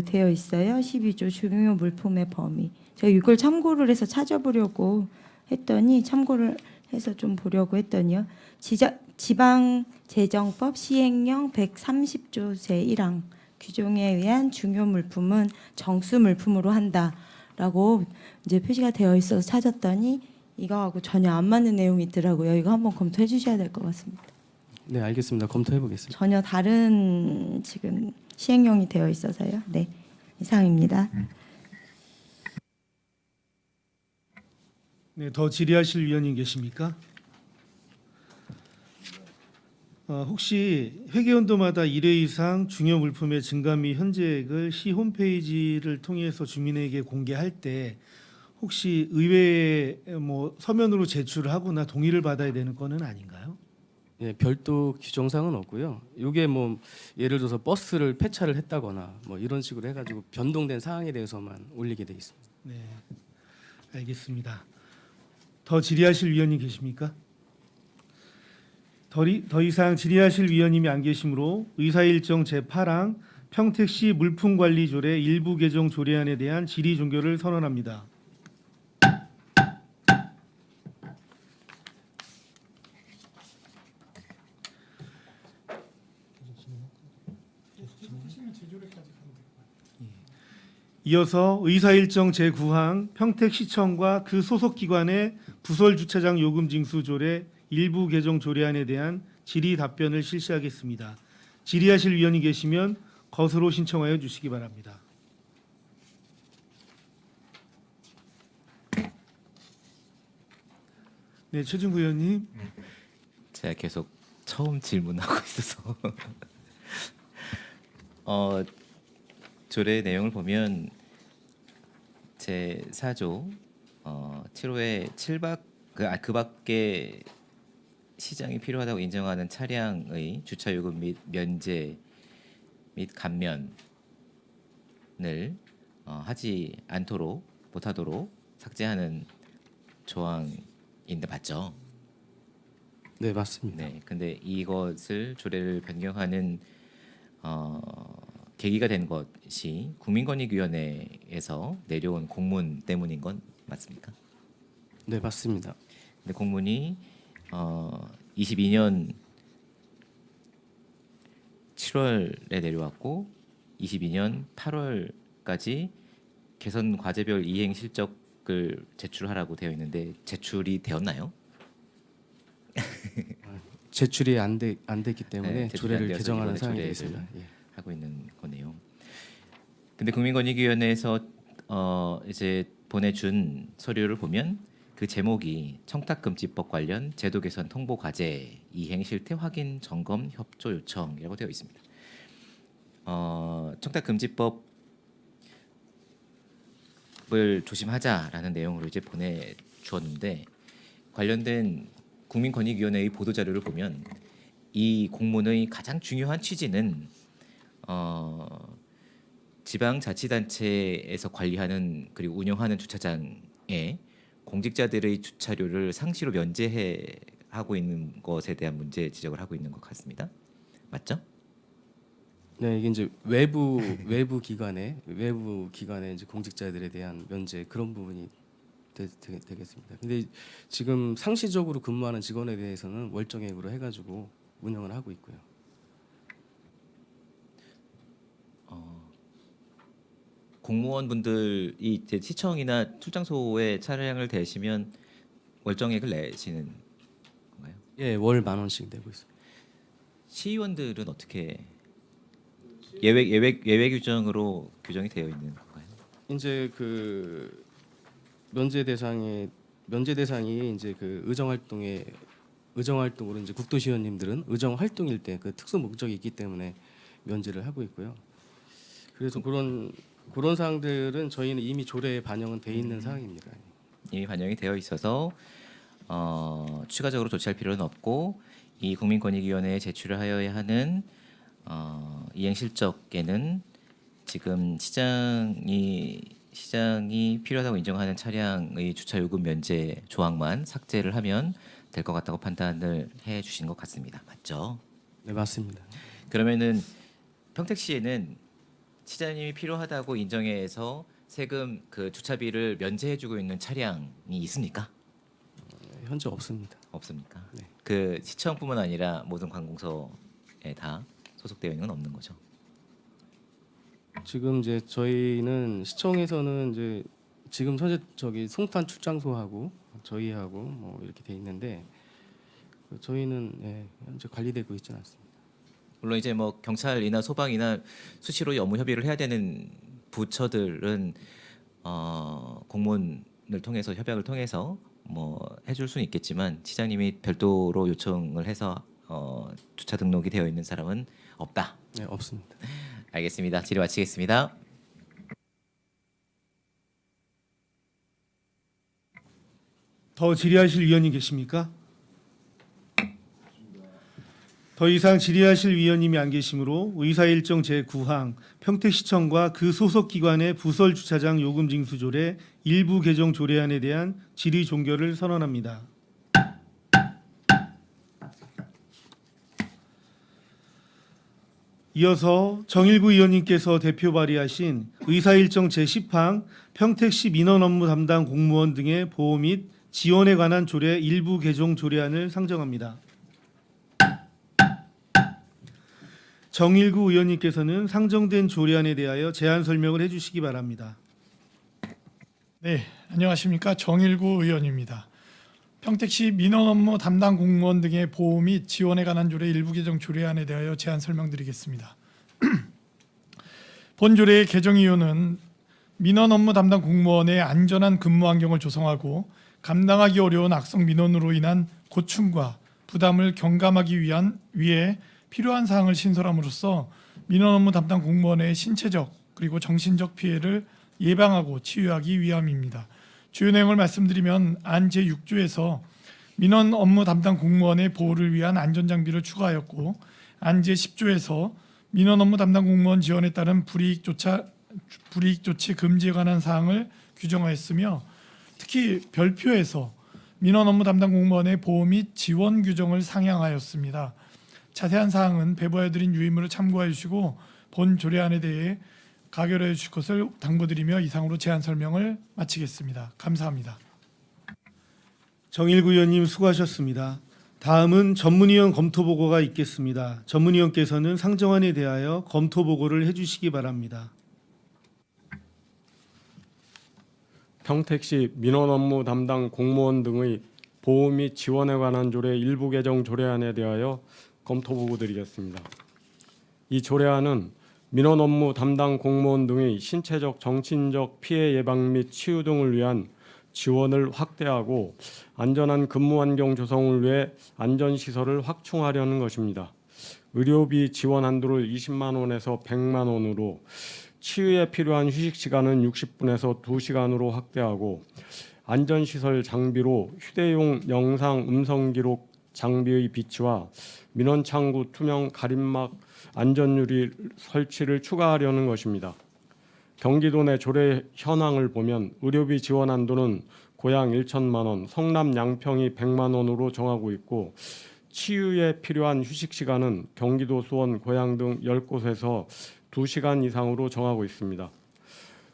되어 있어요. 12조 중요 물품의 범위. 제가 이걸 참고를 해서 찾아보려고 했더니 참고를 해서 좀 보려고 했더니요. 지방재정법 시행령 130조 제1항 규정에 의한 중요 물품은 정수 물품으로 한다라고 이제 표시가 되어 있어서 찾았더니 이거하고 전혀 안 맞는 내용이 있더라고요. 이거 한번 검토해 주셔야 될 것 같습니다. 네, 알겠습니다. 검토해 보겠습니다. 전혀 다른 지금 시행령이 되어 있어서요. 네, 이상입니다. 네, 더 질의하실 위원님 계십니까? 혹시 회계연도마다 1회 이상 중요 물품의 증가 및 현재액을 시 홈페이지를 통해서 주민에게 공개할 때 혹시 의회에 뭐 서면으로 제출을 하거나 동의를 받아야 되는 건은 아닌가요? 예, 별도 규정사항은 없고요. 이게 뭐 예를 들어서 버스를 폐차를 했다거나 뭐 이런 식으로 해가지고 변동된 사항에 대해서만 올리게 돼 있습니다. 네, 알겠습니다. 더 질의하실 위원님 계십니까? 더 이상 질의하실 위원님이 안 계시므로 의사일정 제8항 평택시 물품관리조례 일부 개정 조례안에 대한 질의 종결을 선언합니다. 이어서 의사일정 제9항 평택시청과 그 소속기관의 부설주차장 요금 징수 조례 일부 개정 조례안에 대한 질의 답변을 실시하겠습니다. 질의하실 위원이 계시면 것으로 신청하여 주시기 바랍니다. 네, 최준구 의원님. 제가 계속 처음 질문하고 있어서 조례 내용을 보면 제 4조 7호에 7박 그 밖에 시장이 필요하다고 인정하는 차량의 주차 요금 및 면제 및 감면을 하지 않도록 못하도록 삭제하는 조항인데 맞죠? 네, 맞습니다. 네. 근데 이것을 조례를 변경하는 계기가 된 것이 국민권익위원회에서 내려온 공문 때문인 건 맞습니까? 네, 맞습니다. 근데 공문이 22년 7월에 내려왔고 22년 8월까지 개선 과제별 이행 실적을 제출하라고 되어 있는데 제출이 되었나요? 제출이 안 됐기 때문에 네, 제출이 안 조례를 되어서 개정하는 이번에 사항이 조례를 되겠습니다. 예. 하고 있는 거네요. 근데 국민권익위원회에서 이제 보내준 서류를 보면 그 제목이 청탁금지법 관련 제도 개선 통보 과제 이행 실태 확인 점검 협조 요청이라고 되어 있습니다. 청탁금지법을 조심하자라는 내용으로 이제 보내주었는데 관련된 국민권익위원회의 보도 자료를 보면 이 공문의 가장 중요한 취지는 지방자치단체에서 관리하는 그리고 운영하는 주차장에 공직자들의 주차료를 상시로 면제하고 있는 것에 대한 문제 지적을 하고 있는 것 같습니다. 맞죠? 네, 이게 이제 외부 기관에 이제 공직자들에 대한 면제 그런 부분이 되겠습니다. 근데 지금 상시적으로 근무하는 직원에 대해서는 월정액으로 해가지고 운영을 하고 있고요. 공무원분들이 이제 시청이나 출장소에 차량을 대시면 월정액을 내시는 건가요? 예, 월 10,000원씩 내고 있습니다. 시의원들은 어떻게 예외 규정으로 규정이 되어 있는 건가요? 이제 그 면제 대상이 이제 그 의정 활동으로 이제 국도시의원님들은 의정 활동일 때 그 특수 목적이 있기 때문에 면제를 하고 있고요. 그래서 그런 사항들은 저희는 이미 조례에 반영은 돼 있는 사항입니다. 이미 반영이 되어 있어서 추가적으로 조치할 필요는 없고 이 국민권익위원회에 제출을 하여야 하는 이행 실적에는 지금 시장이 필요하다고 인정하는 차량의 주차 요금 면제 조항만 삭제를 하면 될 것 같다고 판단을 해 주신 것 같습니다. 맞죠? 네, 맞습니다. 그러면은 평택시에는 시장님이 필요하다고 인정해서 세금 그 주차비를 면제해주고 있는 차량이 있습니까? 현재 없습니다. 없습니까? 네. 그 시청뿐만 아니라 모든 관공서에 다 소속되어 있는 건 없는 거죠. 지금 이제 저희는 시청에서는 이제 지금 현재 저기 송탄 출장소하고 저희하고 뭐 이렇게 돼 있는데 저희는 현재 관리되고 있지는 않습니다. 물론 이제 뭐 경찰이나 소방이나 수시로 업무 협의를 해야 되는 부처들은 공문을 통해서 협약을 통해서 뭐 해줄 수는 있겠지만 시장님이 별도로 요청을 해서 주차 등록이 되어 있는 사람은 없다. 네, 없습니다. 알겠습니다. 질의 마치겠습니다. 더 질의하실 위원님 계십니까? 더 이상 질의하실 위원님이 안 계시므로 의사일정 제9항 평택시청과 그 소속 기관의 부설 주차장 요금 징수 조례 일부 개정 조례안에 대한 질의 종결을 선언합니다. 이어서 정일구 의원님께서 대표 발의하신 의사일정 제10항 평택시 민원 업무 담당 공무원 등의 보호 및 지원에 관한 조례 일부 개정 조례안을 상정합니다. 정일구 의원님께서는 상정된 조례안에 대하여 제안 설명을 해주시기 바랍니다. 네, 안녕하십니까. 정일구 의원입니다. 평택시 민원 업무 담당 공무원 등의 보호 및 지원에 관한 조례 일부 개정 조례안에 대하여 제안 설명드리겠습니다. 본 조례의 개정 이유는 민원 업무 담당 공무원의 안전한 근무 환경을 조성하고 감당하기 어려운 악성 민원으로 인한 고충과 부담을 경감하기 위해 필요한 사항을 신설함으로써 민원 업무 담당 공무원의 신체적 그리고 정신적 피해를 예방하고 치유하기 위함입니다. 주요 내용을 말씀드리면 안 제6조에서 민원 업무 담당 공무원의 보호를 위한 안전장비를 추가하였고 안 제10조에서 민원 업무 담당 공무원 지원에 따른 불이익 조치 금지에 관한 사항을 규정하였으며 특히 별표에서 민원 업무 담당 공무원의 보호 및 지원 규정을 상향하였습니다. 자세한 사항은 배부해드린 유의물을 참고해 주시고 본 조례안에 대해 가결해 주실 것을 당부드리며 이상으로 제안 설명을 마치겠습니다. 감사합니다. 정일구 의원님 수고하셨습니다. 다음은 전문위원 검토 보고가 있겠습니다. 전문위원께서는 상정안에 대하여 검토 보고를 해주시기 바랍니다. 평택시 민원 업무 담당 공무원 등의 보호 및 지원에 관한 조례 일부 개정 조례안에 대하여 검토 보고 드리겠습니다. 이 조례안은 민원 업무 담당 공무원 등의 신체적, 정신적 피해 예방 및 치유 등을 위한 지원을 확대하고 안전한 근무 환경 조성을 위해 안전시설을 확충하려는 것입니다. 의료비 지원 한도를 20만 원에서 100만 원으로 치유에 필요한 휴식 시간은 60분에서 2시간으로 확대하고 안전시설 장비로 휴대용 영상 음성 기록 장비의 비치와 민원 창구 투명 가림막 안전유리 설치를 추가하려는 것입니다. 경기도 내 조례 현황을 보면 의료비 지원 한도는 고양 1천만 원, 성남 양평이 100만 원으로 정하고 있고 치유에 필요한 휴식 시간은 경기도 수원, 고양 등 10곳에서 2시간 이상으로 정하고 있습니다.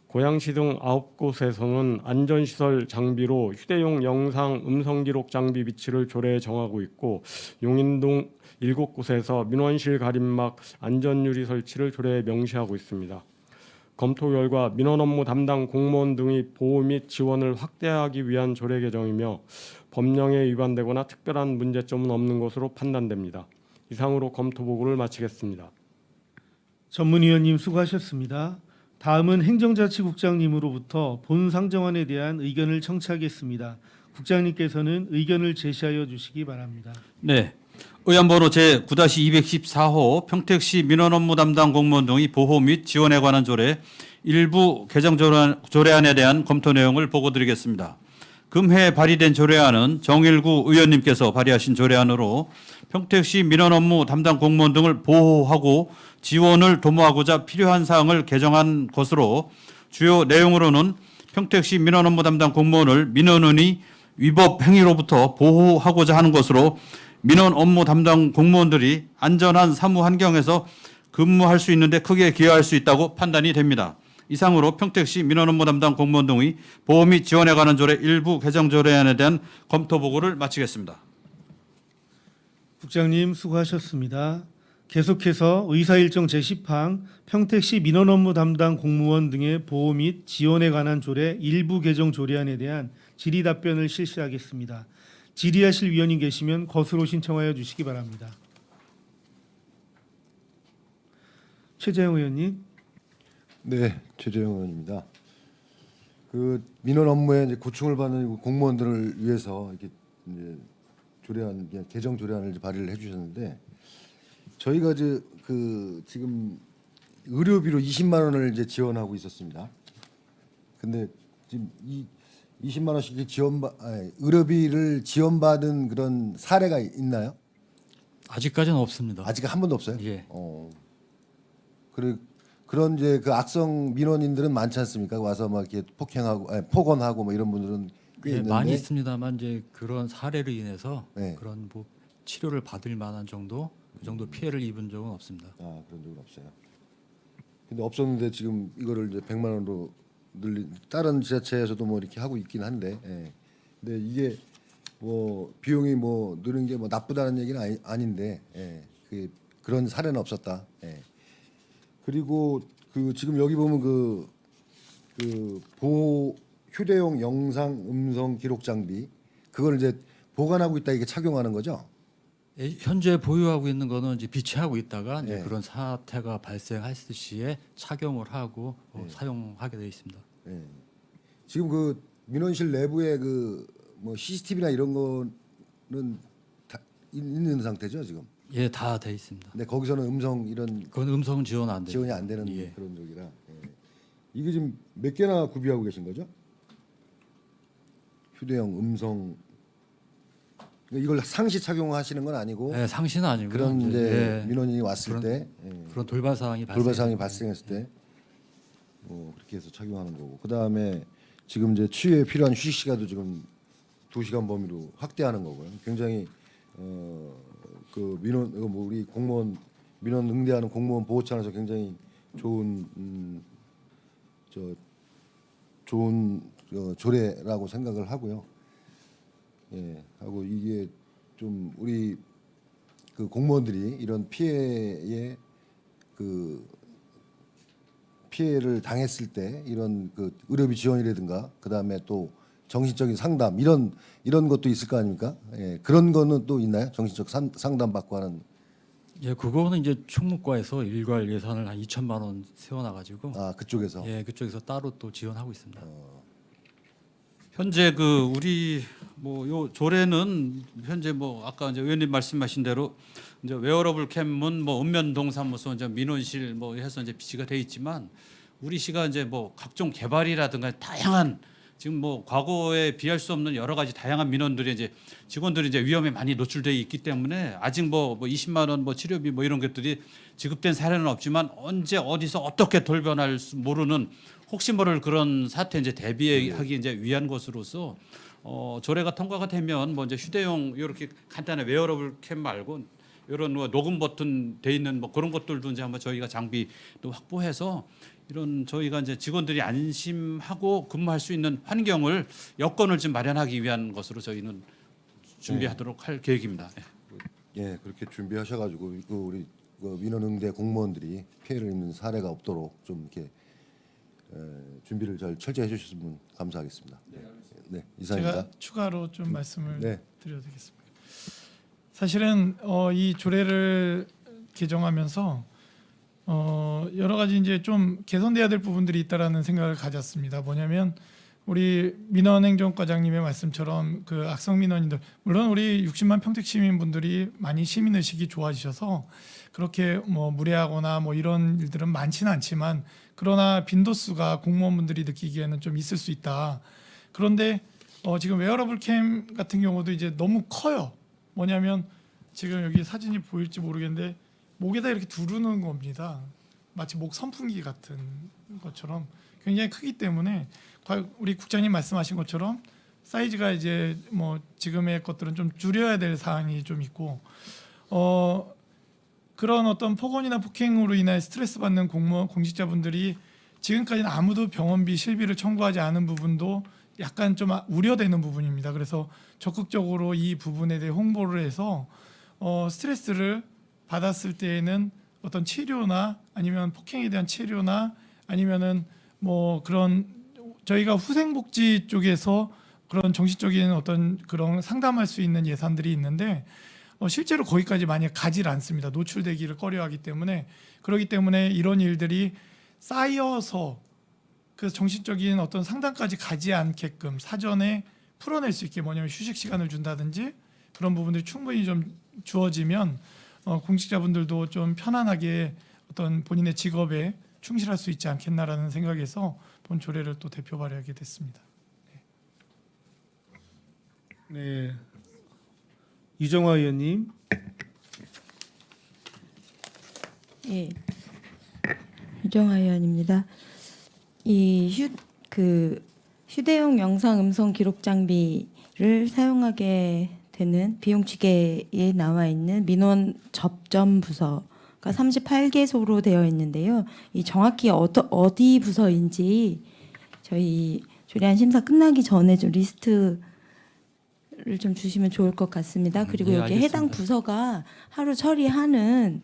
고양시 등 9곳에서는 안전시설 장비로 휴대용 영상 음성 기록 장비 비치를 조례에 정하고 있고 용인 등 7곳에서 민원실 가림막 안전유리 설치를 조례에 명시하고 있습니다. 검토 결과 민원 업무 담당 공무원 등의 보호 및 지원을 확대하기 위한 조례 개정이며 법령에 위반되거나 특별한 문제점은 없는 것으로 판단됩니다. 이상으로 검토 보고를 마치겠습니다. 전문위원님 수고하셨습니다. 다음은 행정자치국장님으로부터 본 상정안에 대한 의견을 청취하겠습니다. 국장님께서는 의견을 제시하여 주시기 바랍니다. 네. 의안번호 제9-214호 평택시 민원 업무 담당 공무원 등의 보호 및 지원에 관한 조례 일부 개정 조례안에 대한 검토 내용을 보고드리겠습니다. 금해 발의된 조례안은 정일구 의원님께서 발의하신 조례안으로 평택시 민원 업무 담당 공무원 등을 보호하고 지원을 도모하고자 필요한 사항을 개정한 것으로 주요 내용으로는 평택시 민원 업무 담당 공무원을 민원인이 위법 행위로부터 보호하고자 하는 것으로 민원 업무 담당 공무원들이 안전한 사무 환경에서 근무할 수 있는데 크게 기여할 수 있다고 판단이 됩니다. 이상으로 평택시 민원 업무 담당 공무원 등의 보호 및 지원에 관한 조례 일부 개정 조례안에 대한 검토 보고를 마치겠습니다. 국장님 수고하셨습니다. 계속해서 의사일정 제10항 평택시 민원 업무 담당 공무원 등의 보호 및 지원에 관한 조례 일부 개정 조례안에 대한 질의 답변을 실시하겠습니다. 질의하실 위원님 계시면 거수로 신청하여 주시기 바랍니다. 최재형 의원님. 네, 최재형 의원입니다. 그 민원 업무에 이제 고충을 받는 공무원들을 위해서 이렇게 이제 조례안, 개정 조례안을 이제 발의를 해주셨는데 저희가 이제 그 지금 의료비로 20만 원을 이제 지원하고 있었습니다. 근데 지금 이 20만 원씩 의료비를 지원받은 그런 사례가 있나요? 아직까지는 없습니다. 아직 한 번도 없어요? 예. 그런 이제 그 악성 민원인들은 많지 않습니까? 와서 막 이렇게 폭언하고 뭐 이런 분들은 꽤 예, 있는데 많이 있습니다만 이제 그런 사례로 인해서 네. 그런 뭐 치료를 받을 만한 정도 그 정도 피해를 입은 적은 없습니다. 아, 그런 적은 없어요. 근데 없었는데 지금 이거를 이제 100만 원으로 늘린 다른 지자체에서도 뭐 이렇게 하고 있긴 한데, 예. 근데 이게 뭐 비용이 뭐 느는 게 뭐 나쁘다는 얘기는 아닌데, 예. 그런 사례는 없었다. 예. 그리고 그 지금 여기 보면 그 보호 휴대용 영상 음성 기록 장비 그걸 이제 보관하고 있다 이게 착용하는 거죠? 예, 현재 보유하고 있는 거는 이제 비치하고 있다가 이제 예. 그런 사태가 발생했을 시에 착용을 하고 예. 사용하게 되어 있습니다. 예. 지금 그 민원실 내부에 그 뭐 CCTV나 이런 거는 다 있는 상태죠 지금? 예, 다 돼 있습니다. 근데 거기서는 음성 이런 그건 음성 지원 안 됩니다. 지원이 안 되는 예. 그런 쪽이라. 예. 이게 지금 몇 개나 구비하고 계신 거죠? 휴대용 음성 그러니까 이걸 상시 착용하시는 건 아니고 예, 상시는 아니고 그런 이제 예, 민원인이 왔을 그런- 때 그런 돌발 사항이 돌발 상황이 발생했을 때 그렇게 해서 착용하는 거고 그 다음에 지금 이제 치유에 필요한 휴식 시간도 지금 2시간 범위로 확대하는 거고요. 굉장히 그 민원 뭐 우리 공무원 민원 응대하는 공무원 보호 차원에서 굉장히 좋은 좋은 조례라고 생각을 하고요. 예, 하고 이게 좀 우리 그 공무원들이 이런 피해를 당했을 때 이런 그 의료비 지원이라든가 그 다음에 또 정신적인 상담 이런 것도 있을 거 아닙니까? 예, 그런 거는 또 있나요? 정신적 상담 받고 하는 예, 그거는 이제 총무과에서 일괄 예산을 한 2천만 원 세워놔가지고 아 그쪽에서. 예, 그쪽에서 따로 또 지원하고 있습니다. 현재 그 우리 뭐 요 조례는 현재 뭐 아까 이제 의원님 말씀하신 대로 이제 웨어러블 캠은 뭐 읍면동사무소 이제 민원실 뭐 해서 이제 비치가 돼 있지만 우리 시가 이제 뭐 각종 개발이라든가 다양한 지금 뭐 과거에 비할 수 없는 여러 가지 다양한 민원들이 이제 직원들이 이제 위험에 많이 노출돼 있기 때문에 아직 뭐 20만 원 뭐 치료비 뭐 이런 것들이 지급된 사례는 없지만 언제 어디서 어떻게 돌변할 수 모르는 혹시 모를 그런 사태 이제 대비하기 이제 위한 것으로서 조례가 통과가 되면 뭐 이제 휴대용 이렇게 간단한 웨어러블 캠 말고 이런 뭐 녹음 버튼 돼 있는 뭐 그런 것들도 이제 한번 저희가 장비도 확보해서 이런 저희가 이제 직원들이 안심하고 근무할 수 있는 환경을 여건을 좀 마련하기 위한 것으로 저희는 준비하도록 할 계획입니다. 예, 그렇게 준비하셔가지고 그 우리 그 민원응대 공무원들이 피해를 입는 사례가 없도록 좀 이렇게 준비를 잘 철저히 해주셨으면 감사하겠습니다. 네, 이상입니다. 제가 추가로 좀 말씀을 네. 드려도 되겠습니다. 사실은 이 조례를 개정하면서 여러 가지 이제 좀 개선돼야 될 부분들이 있다라는 생각을 가졌습니다. 뭐냐면 우리 민원행정과장님의 말씀처럼 그 악성 민원인들 물론 우리 60만 평택 시민분들이 많이 시민 의식이 좋아지셔서 그렇게 뭐 무례하거나 뭐 이런 일들은 많지는 않지만 그러나 빈도수가 공무원분들이 느끼기에는 좀 있을 수 있다. 그런데 지금 웨어러블 캠 같은 경우도 이제 너무 커요. 뭐냐면 지금 여기 사진이 보일지 모르겠는데 목에다 이렇게 두르는 겁니다. 마치 목 선풍기 같은 것처럼 굉장히 크기 때문에 우리 국장님 말씀하신 것처럼 사이즈가 이제 뭐 지금의 것들은 좀 줄여야 될 사항이 좀 있고 그런 어떤 폭언이나 폭행으로 인해 스트레스 받는 공무원 공직자분들이 지금까지는 아무도 병원비 실비를 청구하지 않은 부분도 약간 좀 우려되는 부분입니다. 그래서 적극적으로 이 부분에 대해 홍보를 해서 스트레스를 받았을 때에는 어떤 치료나 아니면 폭행에 대한 치료나 아니면은 뭐 그런 저희가 후생복지 쪽에서 그런 정신적인 어떤 그런 상담할 수 있는 예산들이 있는데 실제로 거기까지 많이 가질 않습니다. 노출되기를 꺼려하기 때문에 그렇기 때문에 이런 일들이 쌓여서 그 정신적인 어떤 상담까지 가지 않게끔 사전에 풀어낼 수 있게 뭐냐면 휴식 시간을 준다든지 그런 부분들이 충분히 좀 주어지면 공직자분들도 좀 편안하게 어떤 본인의 직업에 충실할 수 있지 않겠나라는 생각에서 본 조례를 또 대표 발의하게 됐습니다. 네, 이정화 의원님. 예, 유정아 의원입니다. 이 휴대용 영상 음성 기록 장비를 사용하게 되는 비용 취계에 나와 있는 민원 접점 부서가 38개소로 되어 있는데요. 이 정확히 어디 부서인지 저희 조례안 심사 끝나기 전에 좀 리스트를 좀 주시면 좋을 것 같습니다. 그리고 네, 여기 해당 알겠습니다. 부서가 하루 처리하는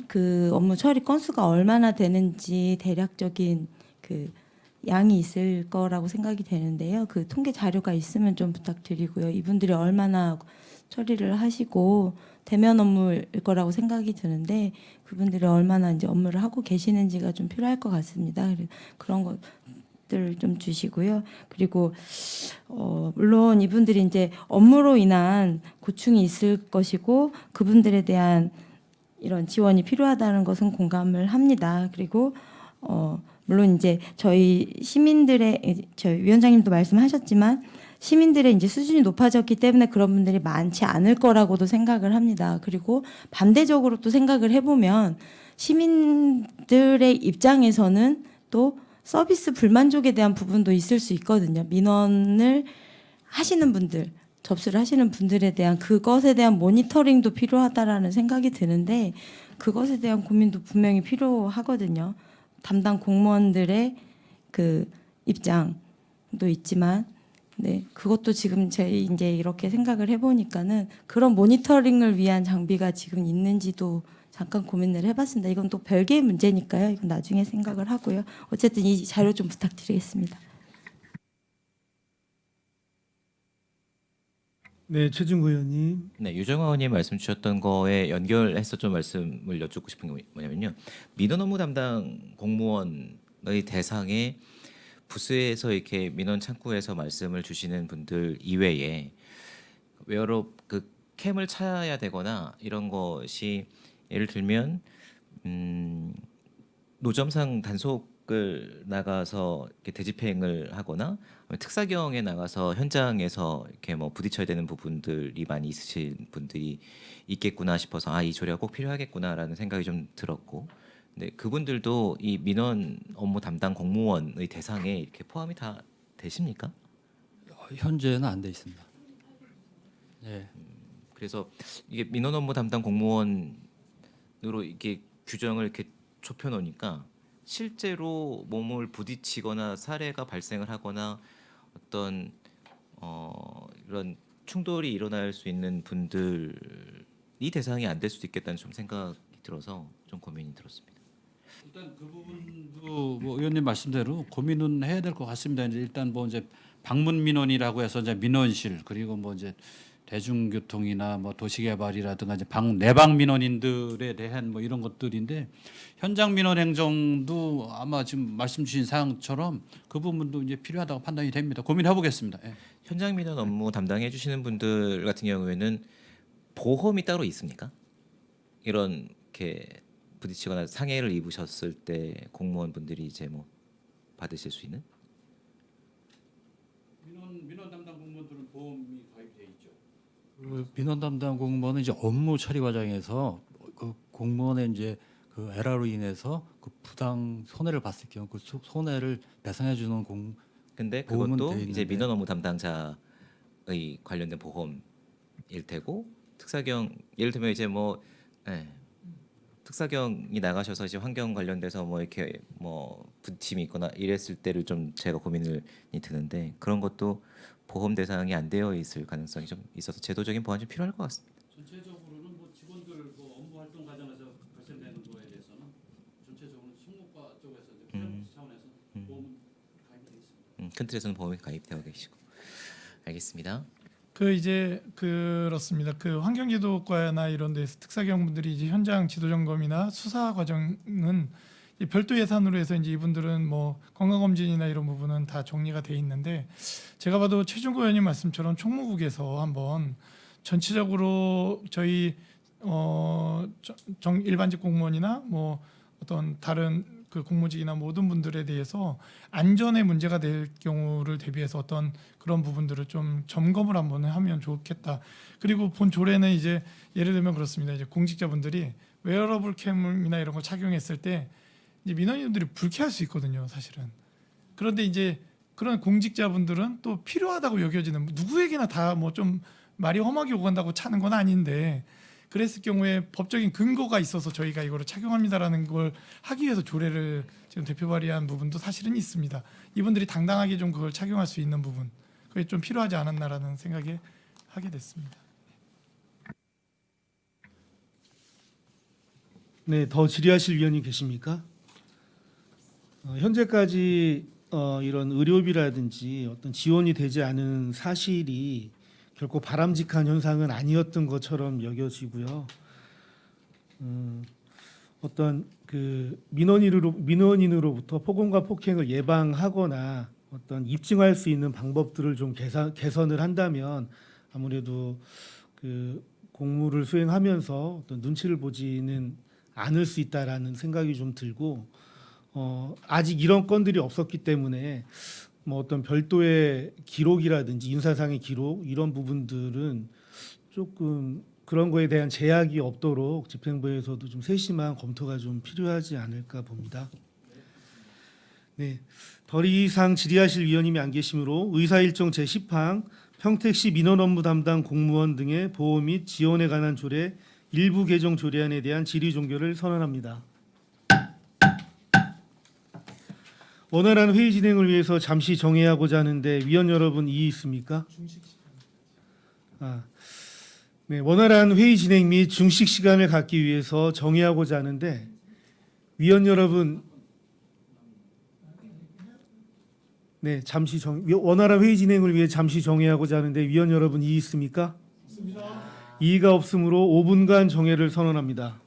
그 업무 처리 건수가 얼마나 되는지 대략적인 그 양이 있을 거라고 생각이 되는데요. 그 통계 자료가 있으면 좀 부탁드리고요. 이분들이 얼마나 처리를 하시고 대면 업무일 거라고 생각이 드는데 그분들이 얼마나 이제 업무를 하고 계시는지가 좀 필요할 것 같습니다. 그런 것들 좀 주시고요. 그리고 물론 이분들이 이제 업무로 인한 고충이 있을 것이고 그분들에 대한 이런 지원이 필요하다는 것은 공감을 합니다. 그리고 물론 이제 저희 위원장님도 말씀하셨지만 시민들의 이제 수준이 높아졌기 때문에 그런 분들이 많지 않을 거라고도 생각을 합니다. 그리고 반대적으로 또 생각을 해보면 시민들의 입장에서는 또 서비스 불만족에 대한 부분도 있을 수 있거든요. 민원을 하시는 분들, 접수를 하시는 분들에 대한 그것에 대한 모니터링도 필요하다라는 생각이 드는데 그것에 대한 고민도 분명히 필요하거든요. 담당 공무원들의 그 입장도 있지만, 네 그것도 지금 저희 이제 이렇게 생각을 해보니까는 그런 모니터링을 위한 장비가 지금 있는지도 잠깐 고민을 해봤습니다. 이건 또 별개의 문제니까요. 이건 나중에 생각을 하고요. 어쨌든 이 자료 좀 부탁드리겠습니다. 네, 최진구 의원님. 네, 유정화 의원님 말씀 주셨던 거에 연결해서 좀 말씀을 여쭙고 싶은 게 뭐냐면요. 민원 업무 담당 공무원의 대상에 부스에서 이렇게 민원 창구에서 말씀을 주시는 분들 이외에 여러 그 캠을 찾아야 되거나 이런 것이 예를 들면 노점상 단속을 나가서 이렇게 대집행을 하거나 특사경에 나가서 현장에서 이렇게 뭐 부딪혀야 되는 부분들이 많이 있으신 분들이 있겠구나 싶어서 아, 이 조례가 꼭 필요하겠구나라는 생각이 좀 들었고, 근데 그분들도 이 민원 업무 담당 공무원의 대상에 이렇게 포함이 다 되십니까? 현재는 안 돼 있습니다. 예. 그래서 이게 민원 업무 담당 공무원으로 이게 규정을 이렇게 좁혀 놓으니까 실제로 몸을 부딪히거나 사례가 발생을 하거나 어떤 이런 충돌이 일어날 수 있는 분들이 대상이 안 될 수도 있겠다는 좀 생각이 들어서 좀 고민이 들었습니다. 일단 그 부분도 뭐 의원님 말씀대로 고민은 해야 될 것 같습니다. 이제 일단 뭐 이제 방문 민원이라고 해서 이제 민원실 그리고 뭐 이제 대중교통이나 뭐 도시개발이라든가 이제 내방 민원인들에 대한 뭐 이런 것들인데 현장 민원 행정도 아마 지금 말씀 주신 사항처럼 그 부분도 이제 필요하다고 판단이 됩니다. 고민해 보겠습니다. 예. 현장 민원 업무 담당해 주시는 분들 같은 경우에는 보험이 따로 있습니까? 이런 이렇게 부딪히거나 상해를 입으셨을 때 공무원분들이 이제 뭐 받으실 수 있는? 민원 담당 공무원들은 보험이 가입돼 있죠. 그 민원 담당 공무원은 이제 업무 처리 과정에서 그 공무원의 이제 그 에러로 인해서 그 부당 손해를 봤을 경우 그 손해를 배상해 주는 근데 보험은 그것도 돼 이제 있는데. 민원 업무 담당자의 관련된 보험일 테고, 특사경 예를 들면 이제 뭐 특사경이 나가셔서 이제 환경 관련돼서 뭐 이렇게 뭐 부딪힘이 있거나 이랬을 때를 좀 제가 고민이 드는데 그런 것도 보험 대상이 안 되어 있을 가능성이 좀 있어서 제도적인 보완이 좀 필요할 것 같습니다. 전체적으로는 뭐 직원들 뭐 업무 활동 과정에서 발생되는 거에 대해서는 전체적으로 식무과 쪽에서 이제 필요 차원에서 보험 가입돼 있습니다. 큰 틀에서는 보험이 가입되어 계시고 알겠습니다. 그 이제 그렇습니다. 그 환경지도과나 이런 데서 특사경분들이 이제 현장 지도 점검이나 수사 과정은 이 별도 예산으로 해서 이제 이분들은 뭐 건강검진이나 이런 부분은 다 정리가 돼 있는데 제가 봐도 최준구 의원님 말씀처럼 총무국에서 한번 전체적으로 저희 일반직 공무원이나 뭐 어떤 다른 그 공무직이나 모든 분들에 대해서 안전에 문제가 될 경우를 대비해서 어떤 그런 부분들을 좀 점검을 한번 하면 좋겠다. 그리고 본 조례는 이제 예를 들면 그렇습니다. 이제 공직자분들이 웨어러블 캠이나 이런 걸 착용했을 때 이제 민원인들이 불쾌할 수 있거든요, 사실은. 그런데 이제 그런 공직자분들은 또 필요하다고 여겨지는 누구에게나 다 뭐 좀 말이 험하게 오간다고 차는 건 아닌데 그랬을 경우에 법적인 근거가 있어서 저희가 이거를 착용합니다라는 걸 하기 위해서 조례를 지금 대표 발의한 부분도 사실은 있습니다. 이분들이 당당하게 좀 그걸 착용할 수 있는 부분 그게 좀 필요하지 않았나라는 생각에 하게 됐습니다. 네, 더 질의하실 위원님 계십니까? 현재까지 이런 의료비라든지 어떤 지원이 되지 않은 사실이 결코 바람직한 현상은 아니었던 것처럼 여겨지고요. 어떤 그 민원인으로부터 폭언과 폭행을 예방하거나 어떤 입증할 수 있는 방법들을 좀 개선을 한다면 아무래도 그 공무를 수행하면서 어떤 눈치를 보지는 않을 수 있다라는 생각이 좀 들고 아직 이런 건들이 없었기 때문에 뭐 어떤 별도의 기록이라든지 인사상의 기록 이런 부분들은 조금 그런 거에 대한 제약이 없도록 집행부에서도 좀 세심한 검토가 좀 필요하지 않을까 봅니다. 네, 더 이상 질의하실 위원님이 안 계시므로 의사일정 제10항 평택시 민원 업무 담당 공무원 등의 보호 및 지원에 관한 조례 일부 개정 조례안에 대한 질의 종결을 선언합니다. 원활한 회의 진행을 위해서 잠시 정회하고자 하는데 위원 여러분 이의 있습니까? 네, 원활한 회의 진행 및 중식 시간을 갖기 위해서 정회하고자 하는데 위원 여러분 네, 원활한 회의 진행을 위해 잠시 정회하고자 하는데 위원 여러분 이의 있습니까? 이의가 없으므로 5분간 정회를 선언합니다.